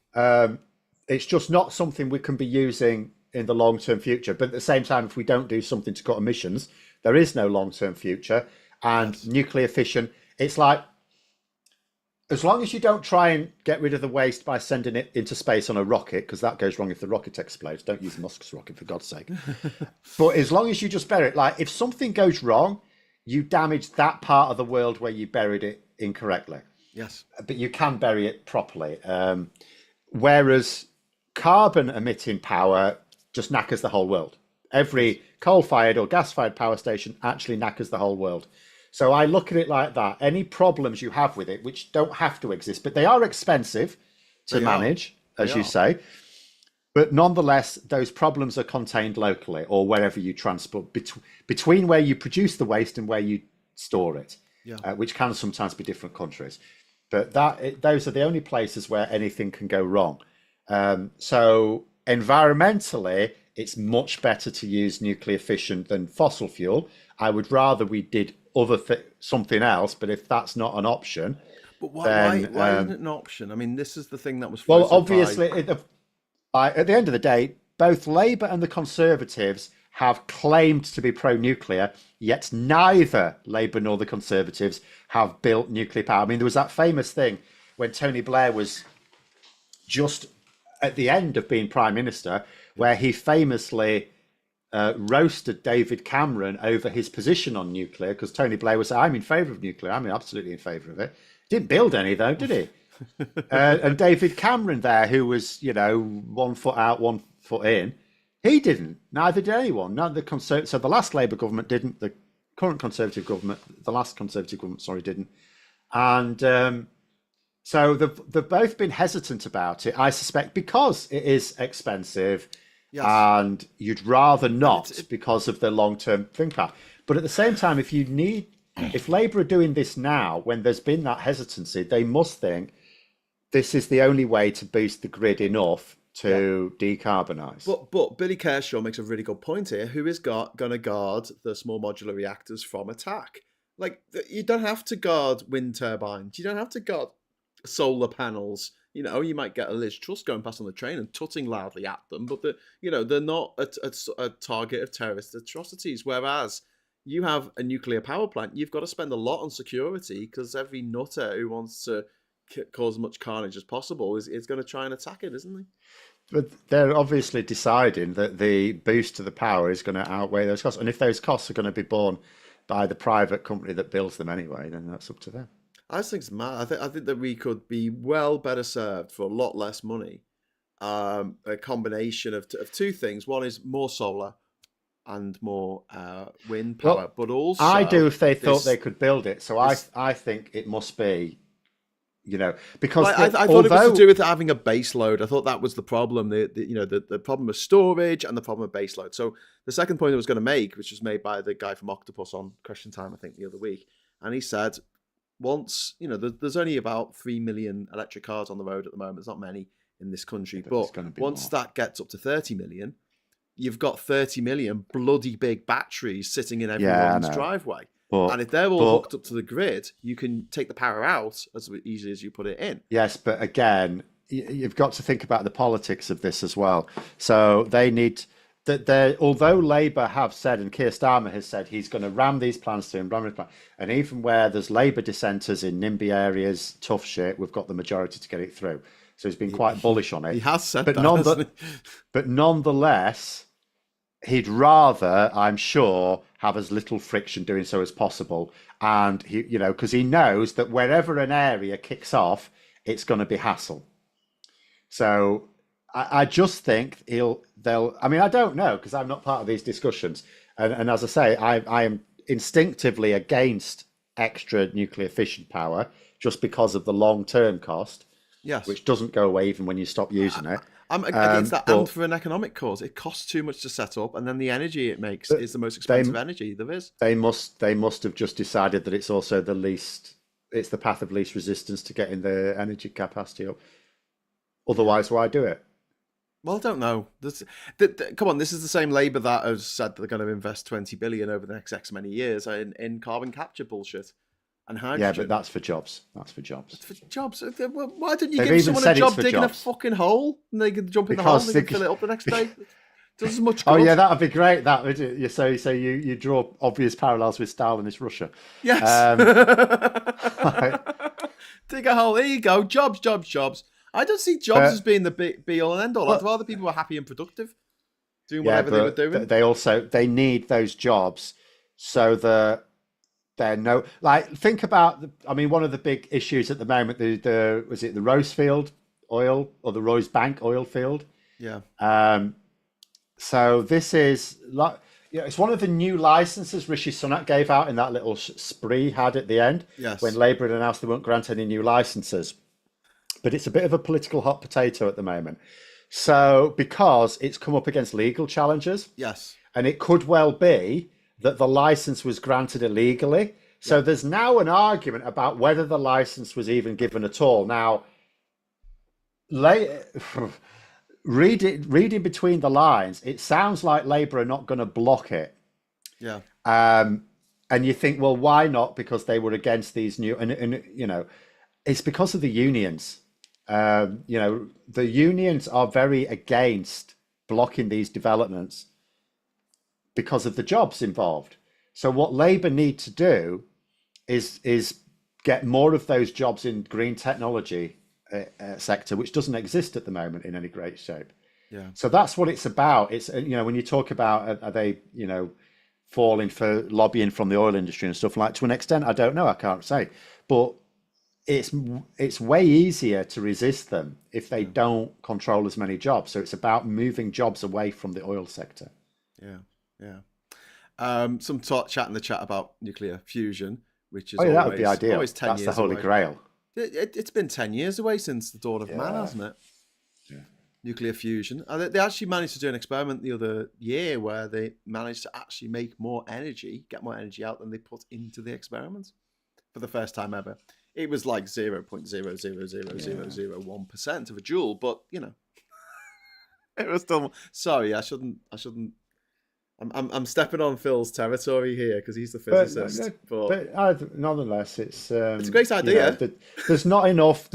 It's just not something we can be using in the long-term future. But at the same time, if we don't do something to cut emissions, there is no long-term future. And nuclear fission, it's like, as long as you don't try and get rid of the waste by sending it into space on a rocket, because that goes wrong if the rocket explodes. Don't use Musk's rocket, for God's sake. But as long as you just bury it, like, if something goes wrong, you damage that part of the world where you buried it incorrectly. Yes. But you can bury it properly. Whereas carbon emitting power just knackers the whole world. Every coal-fired or gas-fired power station actually knackers the whole world. So I look at it like that. Any problems you have with it, which don't have to exist, but they are expensive to manage, as you say. But nonetheless, those problems are contained locally, or wherever you transport, between where you produce the waste and where you store it, which can sometimes be different countries. But those are the only places where anything can go wrong. So environmentally, it's much better to use nuclear fission than fossil fuel. I would rather we did something else, but if that's not an option, but why isn't it an option? I mean, this is the thing that was obviously at the end of the day, both Labour and the Conservatives have claimed to be pro-nuclear, yet neither Labour nor the Conservatives have built nuclear power. I mean, there was that famous thing when Tony Blair was just at the end of being Prime Minister, where he famously roasted David Cameron over his position on nuclear, because Tony Blair was saying, I'm in favour of nuclear. I'm absolutely in favour of it. Didn't build any, though, did he? And David Cameron there, who was, 1 foot out, 1 foot in, he didn't. Neither did anyone. None of the so the last Labour government didn't. The current Conservative government, the last Conservative government, sorry, didn't. And so they've both been hesitant about it, I suspect, because it is expensive. Yes. And you'd rather not because of the long-term thing part. But at the same time, if Labour are doing this now, when there's been that hesitancy, they must think this is the only way to boost the grid enough to decarbonise. But Billy Kershaw makes a really good point here. Who is going to guard the small modular reactors from attack? Like, you don't have to guard wind turbines. You don't have to guard solar panels. You might get a Liz Truss going past on the train and tutting loudly at them, but they're not a target of terrorist atrocities. Whereas you have a nuclear power plant, you've got to spend a lot on security, because every nutter who wants to cause as much carnage as possible is going to try and attack it, isn't he? But they're obviously deciding that the boost to the power is going to outweigh those costs, and if those costs are going to be borne by the private company that builds them anyway, then that's up to them. I just think it's mad. I think that we could be well better served for a lot less money. A combination of two things. One is more solar and more wind power, but also I do if they thought they could build it. So I think it must be, because I thought it was to do with having a base load. I thought that was the problem. The problem of storage and the problem of base load. So the second point I was going to make, which was made by the guy from Octopus on Question Time, I think the other week, and he said, once, there's only about 3 million electric cars on the road at the moment. There's not many in this country, but once that gets up to 30 million, you've got 30 million bloody big batteries sitting in everyone's driveway. And if they're all hooked up to the grid, you can take the power out as easily as you put it in. Yes, but again, you've got to think about the politics of this as well. So they need that. Although Labour have said, and Keir Starmer has said, he's going to ram these plans through, and even where there's Labour dissenters in NIMBY areas, tough shit, we've got the majority to get it through. So he's been quite bullish on it. He has said that, but nonetheless, he'd rather, I'm sure, have as little friction doing so as possible. And because he knows that wherever an area kicks off, it's going to be hassle. So I just think I don't know, because I'm not part of these discussions. And as I say, I am instinctively against extra nuclear fission power just because of the long-term cost, which doesn't go away even when you stop using it. I'm against that, and for an economic cause. It costs too much to set up, and then the energy it makes is the most expensive energy there is. They must have just decided that it's also it's the path of least resistance to getting the energy capacity up. Otherwise, why do it? Well, I don't know. Come on, this is the same Labour that has said that they're going to invest 20 billion over the next X many years in carbon capture bullshit and hydrogen. Yeah, but that's for jobs. That's for jobs. It's for jobs. Why don't you give someone a job digging a fucking hole, and they can jump in the hole and they can fill it up the next day? Does as much good. Oh yeah, that would be great. That would you? So you draw obvious parallels with Stalinist Russia. Yes. Dig a hole. There you go. Jobs. I don't see jobs as being the be all and end all. I'd rather people were happy and productive, doing whatever they were doing. They need those jobs so that they're think about one of the big issues at the moment, was it the Rosefield oil or the Rosebank oil field? Yeah. So this is it's one of the new licenses Rishi Sunak gave out in that little spree he had at the end. Yes. When Labour had announced they won't grant any new licenses. But it's a bit of a political hot potato at the moment. So because it's come up against legal challenges. Yes. And it could well be that the license was granted illegally. So there's now an argument about whether the license was even given at all. Now, reading between the lines, it sounds like Labour are not going to block it. Yeah. And you think, well, why not? Because they were against these new, and it's because of the unions. The unions are very against blocking these developments because of the jobs involved. So what Labour need to do is get more of those jobs in green technology sector, which doesn't exist at the moment in any great shape. Yeah. So that's what it's about. It's, when you talk about, are they, falling for lobbying from the oil industry and stuff like, to an extent, I don't know, I can't say, but it's way easier to resist them if they don't control as many jobs. So it's about moving jobs away from the oil sector. Yeah, some chat in the chat about nuclear fusion, which is that would be ideal. always 10 That's years the holy away. grail. It's been 10 years away since the dawn of man, hasn't it? Yeah. Nuclear fusion. They actually managed to do an experiment the other year where they managed to actually make get more energy out than they put into the experiment for the first time ever. It was like 0.0000001% of a joule, but it was still. Sorry, I shouldn't. I'm stepping on Phil's territory here because he's the physicist. But nonetheless, it's a great idea. There's not enough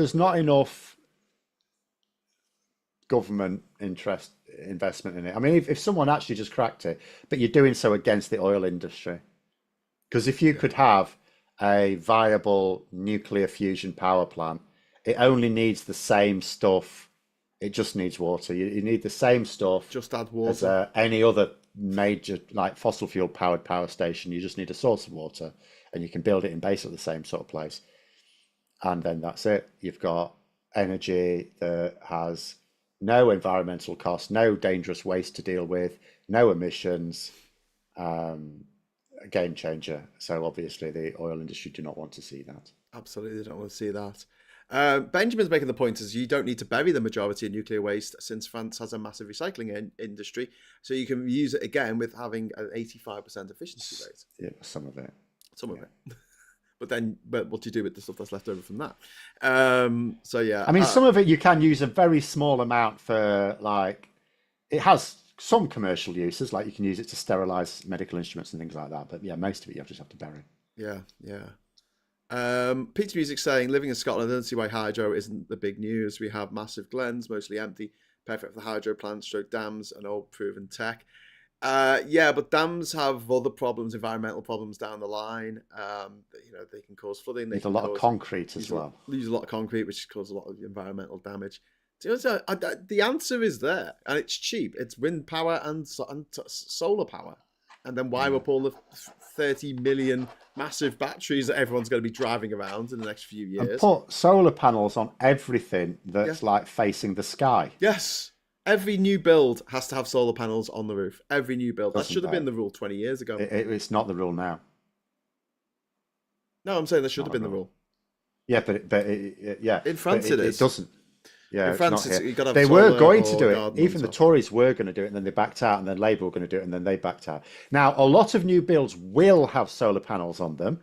government investment in it. I mean, if someone actually just cracked it, but you're doing so against the oil industry, because if you could have a viable nuclear fusion power plant, it only needs the same stuff. It just needs water. You need the same stuff. Just add water. As any other major like fossil fuel powered power station. You just need a source of water, and you can build it in basically the same sort of place. And then that's it. You've got energy that has no environmental costs, no dangerous waste to deal with, no emissions. A game changer. So obviously the oil industry do not want to see that. Absolutely, they don't want to see that. Benjamin's making the point is you don't need to bury the majority of nuclear waste since France has a massive recycling industry, so you can use it again with having an 85% efficiency rate. Yeah, some of it. Some of it. But what do you do with the stuff that's left over from that? So yeah. I mean, some of it you can use a very small amount for, like, it has some commercial uses, like you can use it to sterilize medical instruments and things like that. But yeah, most of it you just have to bury. Yeah. Pete's Music saying, living in Scotland, I don't see why hydro isn't the big news. We have massive glens, mostly empty, perfect for the hydro plants, stroke dams, and old proven tech. But dams have other problems, environmental problems down the line. They can cause flooding. They use a lot of concrete as well. Use a lot of concrete, which causes a lot of environmental damage. The answer is there, and it's cheap. It's wind power and solar power. And then why up all the 30 million massive batteries that everyone's going to be driving around in the next few years? And put solar panels on everything that's like facing the sky. Yes. Every new build has to have solar panels on the roof. Every new build. That should have been the rule 20 years ago. It's not the rule now. No, I'm saying that should have been the rule. Yeah, but in France it is. It doesn't. Yeah, in France, you've got to have they were going to do it. Even the Tories were going to do it, and then they backed out, and then Labour were going to do it, and then they backed out. Now, a lot of new builds will have solar panels on them,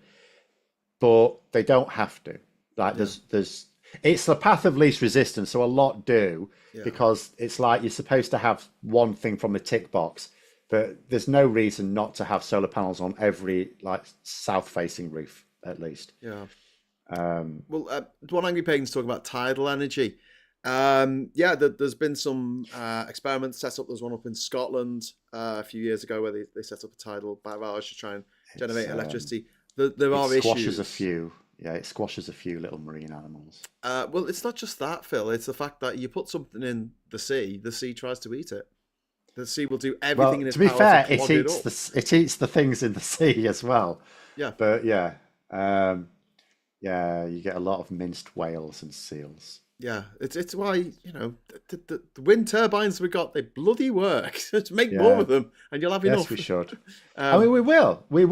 but they don't have to. Like, there's it's the path of least resistance, so a lot do, because it's like you're supposed to have one thing from the tick box, but there's no reason not to have solar panels on every like south-facing roof, at least. Yeah. One Angry Pagan's talking about tidal energy. There's been some experiments set up. There's one up in Scotland a few years ago where they set up a tidal barrage to try and generate electricity. There are issues. It squashes a few little marine animals. It's not just that, Phil. It's the fact that you put something in the sea tries to eat it. The sea will do everything in its power to clog it up. To be fair, it eats the things in the sea as well. Yeah. But you get a lot of minced whales and seals. Yeah, it's why, the wind turbines we got, they bloody work. Just make more of them and you'll have enough. Yes, we should. I mean, we will. We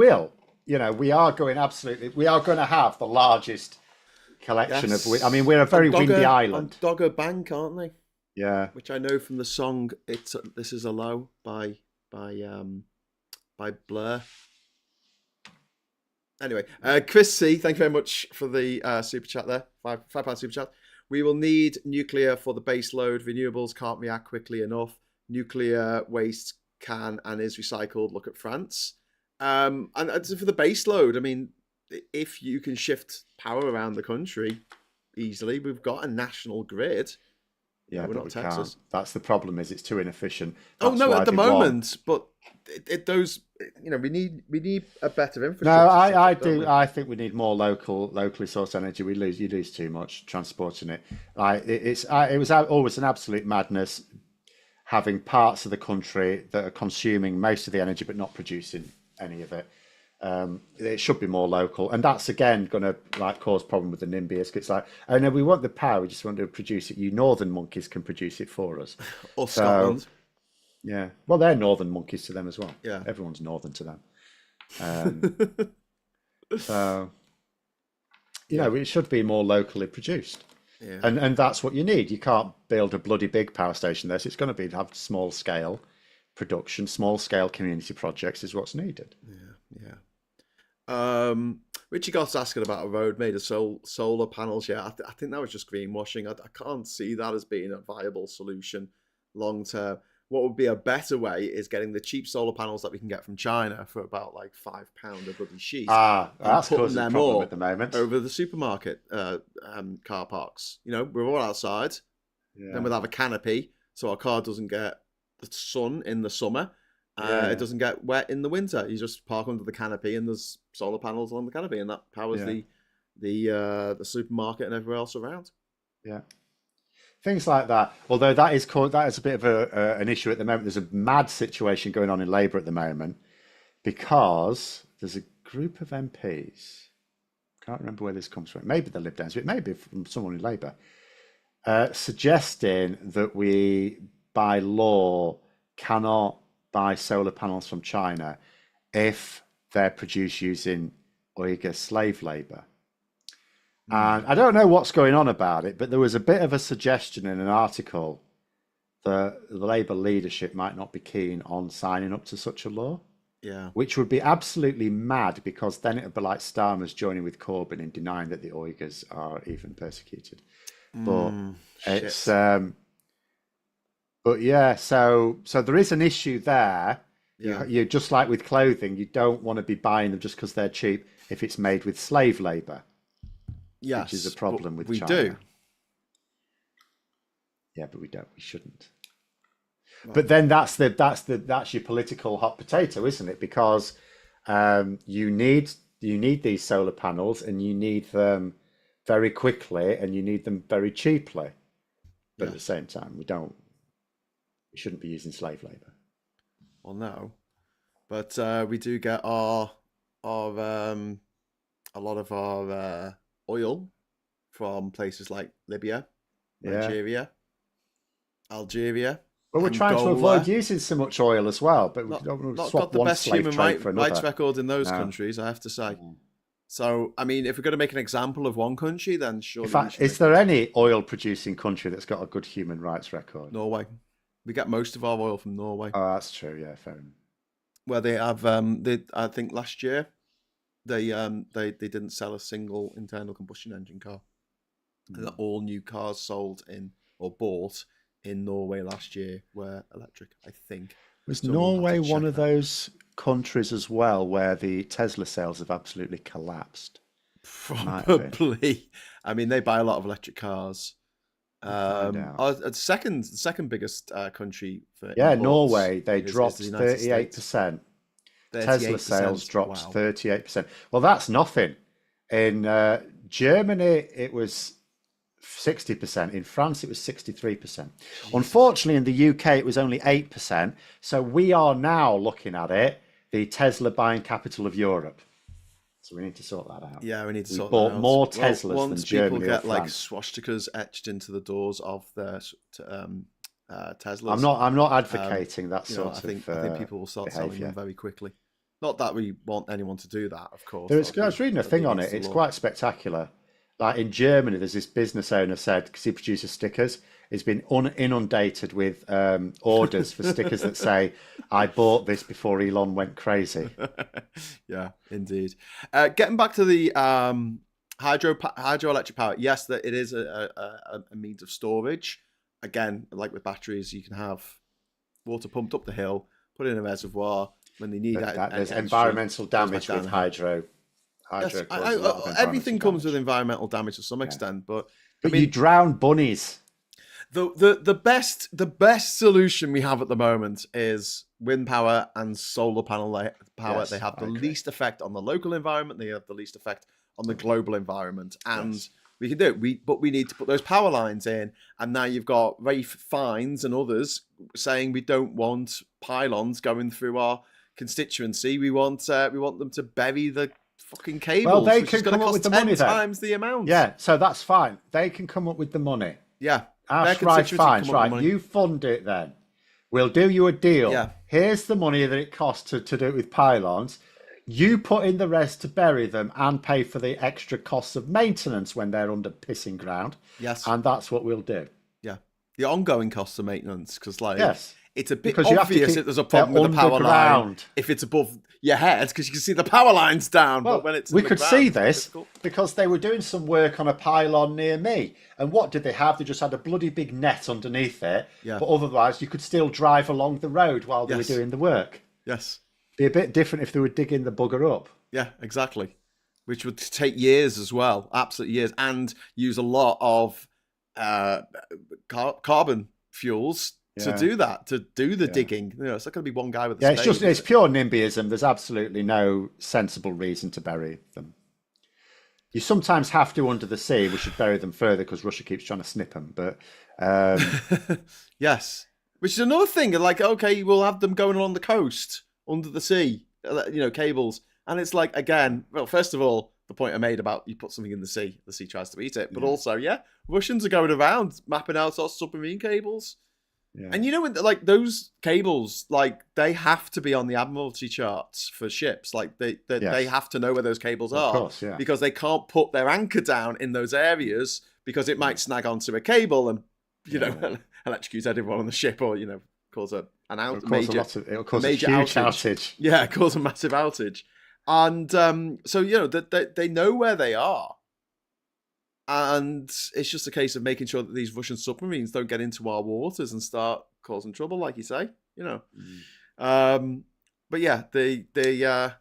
are going to have the largest collection of wind. I mean, we're a very windy island. Dogger Bank, aren't they? Yeah. Which I know from the song This Is a Low by Blur. Anyway, Chris C, thank you very much for the super chat there. £5 super chat. We will need nuclear for the base load. Renewables can't react quickly enough. Nuclear waste can and is recycled. Look at France. And for the base load, I mean, if you can shift power around the country easily, we've got a national grid. Yeah, we're but not Texas. Can't. That's the problem. Is it's too inefficient. At the moment, but we need a better infrastructure. No, I do. I think we need more locally sourced energy. You lose too much transporting it. It was always an absolute madness having parts of the country that are consuming most of the energy but not producing any of it. It should be more local, and that's again going to like cause problem with the NIMBYs. It's like, oh no, we want the power, we just want to produce it. You northern monkeys can produce it for us. Or Scotland. Yeah, well, they're northern monkeys to them as well. Yeah, everyone's northern to them. So you know, it should be more locally produced. Yeah. And that's what you need. You can't build a bloody big power station there. So it's going to have small scale production, small scale community projects is what's needed. Yeah. Richie Gott's asking about a road made of solar panels. Yeah, I think that was just greenwashing. I can't see that as being a viable solution long term. What would be a better way is getting the cheap solar panels that we can get from China for about like £5 a bloody sheet. That's causing a problem at the moment. Over the supermarket car parks. You know, we're all outside. Yeah. Then we'll have a canopy so our car doesn't get the sun in the summer. It doesn't get wet in the winter. You just park under the canopy and there's solar panels on the canopy, and that powers the supermarket and everywhere else around. Yeah. Things like that. Although that is a bit of an issue at the moment. There's a mad situation going on in Labour at the moment because there's a group of MPs. Can't remember where this comes from. Maybe the Lib Dems, but it may be from someone in Labour, suggesting that we, by law, cannot buy solar panels from China if they're produced using Uyghur slave labour. And I don't know what's going on about it, but there was a bit of a suggestion in an article that the Labour leadership might not be keen on signing up to such a law. Yeah. Which would be absolutely mad, because then it would be like Starmer's joining with Corbyn in denying that the Uyghurs are even persecuted. But it's but yeah, so there is an issue there. Yeah. You just like with clothing, you don't want to be buying them just because they're cheap if it's made with slave labour. Yes, which is a problem with we China. do. Yeah, but we don't. We shouldn't. Right. But then that's your political hot potato, isn't it? Because you need these solar panels, and you need them very quickly, and you need them very cheaply. But at the same time, we shouldn't be using slave labour. Well, no, but we do get a lot of our oil from places like Libya, Nigeria, Algeria. Well, we're trying to avoid using so much oil as well, but we don't not swap got the one best slave human trade for another. rights record in those countries, I have to say. So, I mean, if we're going to make an example of one country, then surely. In fact, is there any oil-producing country that's got a good human rights record? Norway. We get most of our oil from Norway. Oh, that's true. Yeah, fair enough. Where they have, I think last year, they didn't sell a single internal combustion engine car. And all new cars sold in or bought in Norway last year were electric, I think. Was Norway one of those countries as well where the Tesla sales have absolutely collapsed? Probably. I mean, they buy a lot of electric cars. The second biggest country for Norway, they dropped 38%. Tesla sales dropped 38%. Well, that's nothing. In Germany, it was 60%. In France, it was 63%. Unfortunately, in the UK, it was only 8%. So we are now looking at it, the Tesla buying capital of Europe. So we need to sort that out. Yeah, we need to sort that out. We bought more Teslas than Germany or France. Once people get like swastikas etched into the doors of their Teslas. I'm not advocating that sort of I think people will start selling them very quickly. Not that we want anyone to do that, of course. I was reading a thing on it. It's quite spectacular. Like in Germany, there's this business owner said, because he produces stickers, he's been inundated with orders for stickers that say, "I bought this before Elon went crazy." Yeah, indeed. Getting back to the hydroelectric power, yes, that it is a means of storage. Again, like with batteries, you can have water pumped up the hill, put in a reservoir when they need it. There's environmental damage with hydro. Yes, everything comes with environmental damage to some extent, but I mean, you drown bunnies. The best solution we have at the moment is wind power and solar panel power. They have the least effect on the local environment. They have the least effect on the global environment, and We can do it. But we need to put those power lines in. And now you've got Rafe Fiennes and others saying we don't want pylons going through our constituency. We want them to bury the fucking cables. Well, they which can is going come to up cost with the 10 money then. times the amount. Yeah, so that's fine. They can come up with the money. Yeah. Right, fine. Right, you fund it then. We'll do you a deal. Yeah. Here's the money that it costs to do it with pylons. You put in the rest to bury them and pay for the extra costs of maintenance when they're under pissing ground. Yes. And that's what we'll do. Yeah. The ongoing costs of maintenance, because yes. It's a bit because obvious if there's a problem with the power line if it's above your head, because you can see the power line's down. Well, but when it's we could see this because they were doing some work on a pylon near me. And what did they have? They just had a bloody big net underneath it. Yeah. But otherwise, you could still drive along the road while they were doing the work. Yes. Be a bit different if they were digging the bugger up. Yeah, exactly. Which would take years as well, absolute years, and use a lot of carbon fuels to do that, to do the digging. You know, it's not going to be one guy with a spade. It's pure NIMBYism. There's absolutely no sensible reason to bury them. You sometimes have to under the sea. We should bury them further because Russia keeps trying to snip them. But yes, which is another thing. Like, okay, we'll have them going along the coast under the sea, you know, cables. And it's like, again, well, first of all, the point I made about you put something in the sea tries to eat it. But also, Russians are going around mapping out our submarine cables. Yeah. And you know, like those cables, like they have to be on the Admiralty charts for ships. Like they have to know where those cables are, of course, because they can't put their anchor down in those areas because it might snag onto a cable and know electrocute everyone on the ship, or cause it'll cause a huge outage. Yeah, cause a massive outage. And so they know where they are. And it's just a case of making sure that these Russian submarines don't get into our waters and start causing trouble, like you say. But yeah, the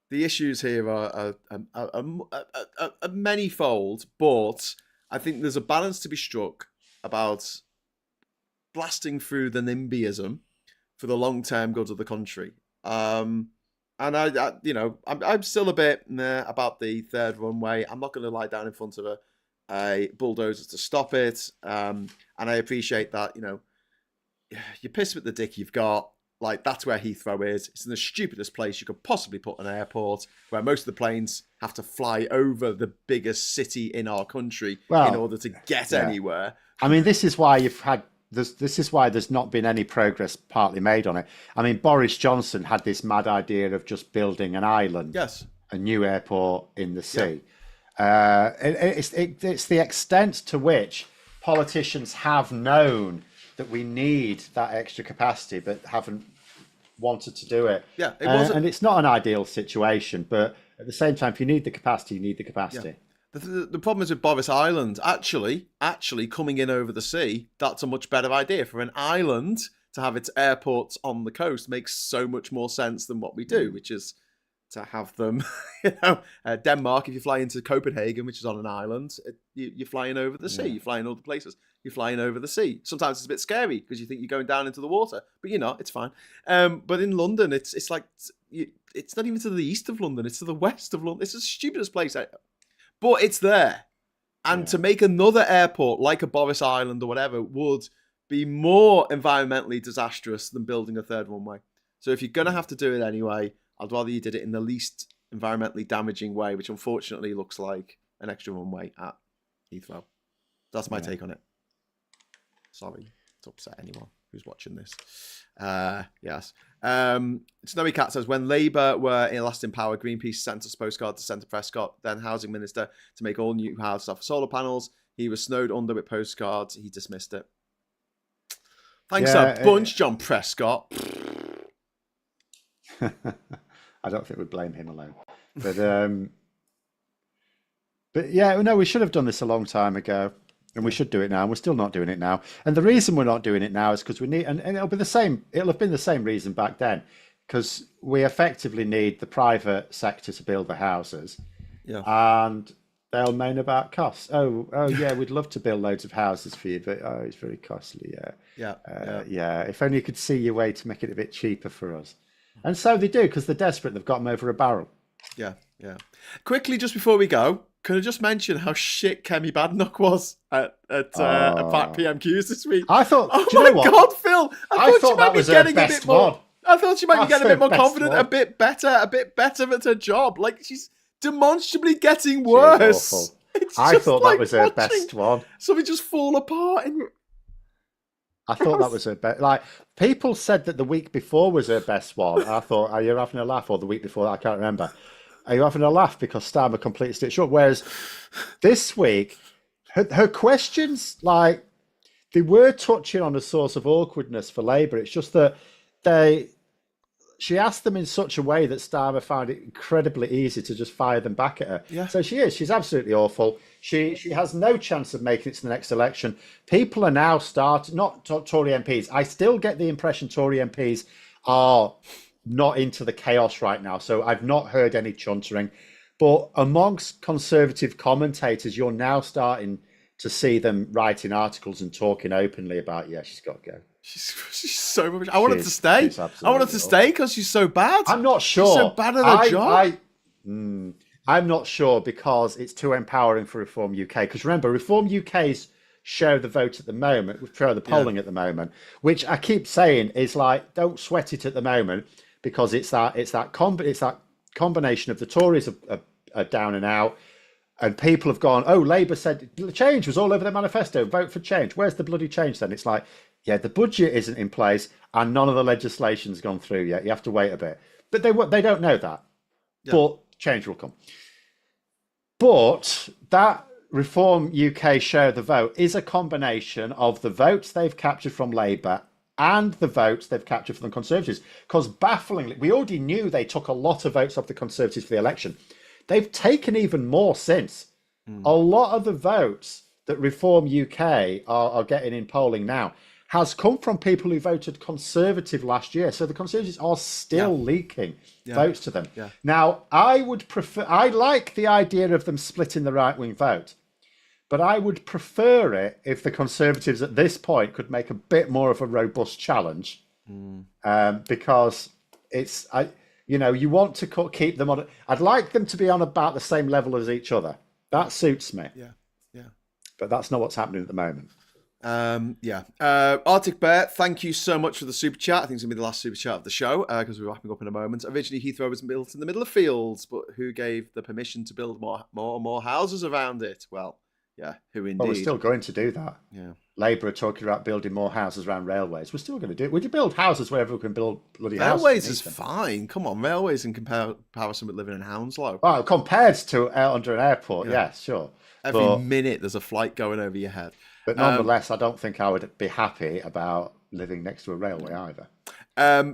issues here are manyfold. But I think there's a balance to be struck about blasting through the NIMBYism for the long-term good of the country. And I'm still a bit about the third runway. I'm not going to lie down in front of a bulldozer to stop it. And I appreciate that, you're pissed with the dick you've got. Like, that's where Heathrow is. It's in the stupidest place you could possibly put an airport, where most of the planes have to fly over the biggest city in our country in order to get anywhere. I mean, this is why this is why there's not been any progress partly made on it. I mean, Boris Johnson had this mad idea of just building an island, a new airport in the sea. It's the extent to which politicians have known that we need that extra capacity, but haven't wanted to do it. Yeah, it wasn't, and it's not an ideal situation, but at the same time, if you need the capacity, you need the capacity. Yeah. The problem is with Boris Island, actually coming in over the sea, that's a much better idea. For an island to have its airports on the coast makes so much more sense than what we do, which is to have them, Denmark, if you fly into Copenhagen, which is on an island, you're flying over the sea, you're flying all the places, you're flying over the sea. Sometimes it's a bit scary because you think you're going down into the water, but you're not, it's fine. But in London, it's like, it's not even to the east of London, it's to the west of London. It's the stupidest place. But it's there. And to make another airport like a Boris Island or whatever would be more environmentally disastrous than building a third runway. So if you're going to have to do it anyway, I'd rather you did it in the least environmentally damaging way, which unfortunately looks like an extra runway at Heathrow. That's my take on it. Sorry to upset anyone who's watching this. Yes. Snowy Cat says, when Labour were last in power, Greenpeace sent us postcard to Centre Prescott, then Housing Minister, to make all new houses have solar panels. He was snowed under with postcards. He dismissed it. Thanks a bunch, John Prescott. I don't think we'd blame him alone. But yeah, no, we should have done this a long time ago. And we should do it now. And we're still not doing it now. And the reason we're not doing it now is because we need, and it'll be the same. It'll have been the same reason back then, because we effectively need the private sector to build the houses. Yeah. And they'll moan about costs. Oh, yeah, we'd love to build loads of houses for you, but it's very costly. Yeah. If only you could see your way to make it a bit cheaper for us. And so they do, because they're desperate. They've got them over a barrel. Yeah. Quickly, just before we go, Can I just mention how shit Kemi Badenoch was at PMQs this week? I thought. Oh do you my know what? God, Phil! I thought that was her best one. I thought she might be getting a bit more confident, one. a bit better at her job. Like, she's demonstrably getting worse. She is awful. I thought that was her best one. Something just fall apart. I thought that was her best. Like, people said that the week before was her best one. I thought, are you having a laugh? Or the week before, I can't remember. Are you having a laugh because Starmer completely stitched up? Whereas this week, her questions, like, they were touching on a source of awkwardness for Labour. It's just that she asked them in such a way that Starmer found it incredibly easy to just fire them back at her. Yeah. So she's absolutely awful. She has no chance of making it to the next election. People are now not Tory MPs. I still get the impression Tory MPs are not into the chaos right now. So I've not heard any chuntering. But amongst Conservative commentators, you're now starting to see them writing articles and talking openly about, she's got to go. She's so rubbish. I wanted to stay. I wanted to stay because she's so bad. I'm not sure. She's so bad at her job. I'm not sure because it's too empowering for Reform UK. Because remember, Reform UK's share of the vote at the moment, share of the polling at the moment, which I keep saying is like, don't sweat it at the moment because it's that combination of the Tories are down and out. And people have gone, Labour said change was all over the manifesto. Vote for change. Where's the bloody change then? It's like, the budget isn't in place and none of the legislation's gone through yet. You have to wait a bit. But they don't know that. Yeah. But change will come. But that Reform UK share of the vote is a combination of the votes they've captured from Labour and the votes they've captured from the Conservatives. Because bafflingly, we already knew they took a lot of votes off the Conservatives for the election. They've taken even more since. A lot of the votes that Reform UK are getting in polling now has come from people who voted Conservative last year. So the Conservatives are still leaking votes to them. Yeah. Now, I like the idea of them splitting the right-wing vote, but I would prefer it if the Conservatives at this point could make a bit more of a robust challenge, because you want to keep them on. I'd like them to be on about the same level as each other. That suits me. Yeah. But that's not what's happening at the moment. Arctic Bear, thank you so much for the super chat. I think it's gonna be the last super chat of the show because we're wrapping up in a moment. Originally, Heathrow was built in the middle of fields, but who gave the permission to build more houses around it? Well, who indeed? Well, we're still going to do that. Yeah. Labour are talking about building more houses around railways. We're still going to do it. Would you build houses wherever we can build bloody houses? Railways is fine. Come on, railways in comparison with living in Hounslow. Well, compared to under an airport, sure. Every minute there's a flight going over your head. But nonetheless, I don't think I would be happy about living next to a railway either.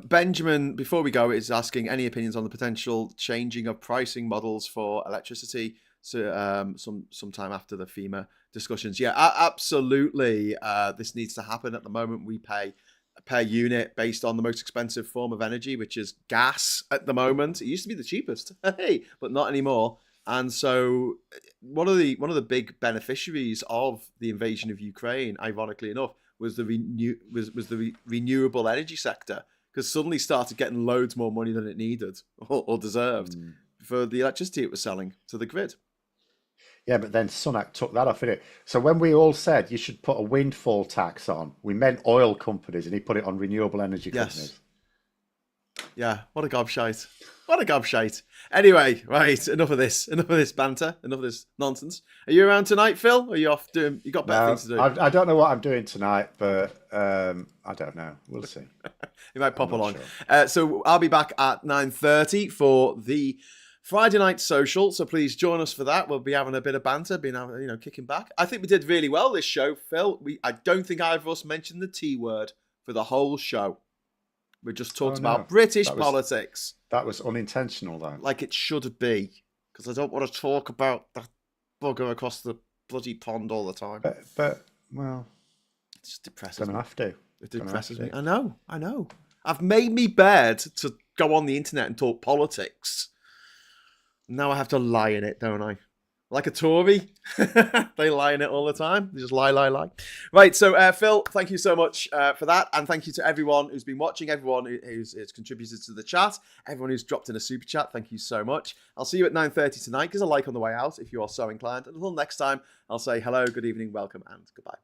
Benjamin, before we go, is asking any opinions on the potential changing of pricing models for electricity sometime after the FEMA discussions. Yeah, absolutely. This needs to happen. At the moment, we pay per unit based on the most expensive form of energy, which is gas at the moment. It used to be the cheapest, but not anymore. And so one of the big beneficiaries of the invasion of Ukraine, ironically enough, was the renewable energy sector, because suddenly started getting loads more money than it needed or deserved for the electricity it was selling to the grid. Yeah, but then Sunak took that off, didn't it? So when we all said you should put a windfall tax on, we meant oil companies, and he put it on renewable energy companies. Yeah, what a gobshite. What a gobshite. Anyway, right, enough of this banter, enough of this nonsense. Are you around tonight, Phil? Or are you off doing, you got better things to do? I don't know what I'm doing tonight, but I don't know. We'll see. You might pop along. Sure. So I'll be back at 9:30 for the Friday night social. So please join us for that. We'll be having a bit of banter, kicking back. I think we did really well this show, Phil. I don't think either of us mentioned the T word for the whole show. We just talked about British politics. That was unintentional, though. Like it should be, because I don't want to talk about that bugger across the bloody pond all the time. But well, it just depresses me. Don't have to. It depresses me. I know. I've made me bed to go on the internet and talk politics. Now I have to lie in it, don't I? Like a Tory. They lie in it all the time. They just lie. Right, so Phil, thank you so much for that. And thank you to everyone who's been watching, everyone who's contributed to the chat, everyone who's dropped in a super chat. Thank you so much. I'll see you at 9:30 tonight. Give us a like on the way out if you are so inclined. And until next time, I'll say hello, good evening, welcome, and goodbye.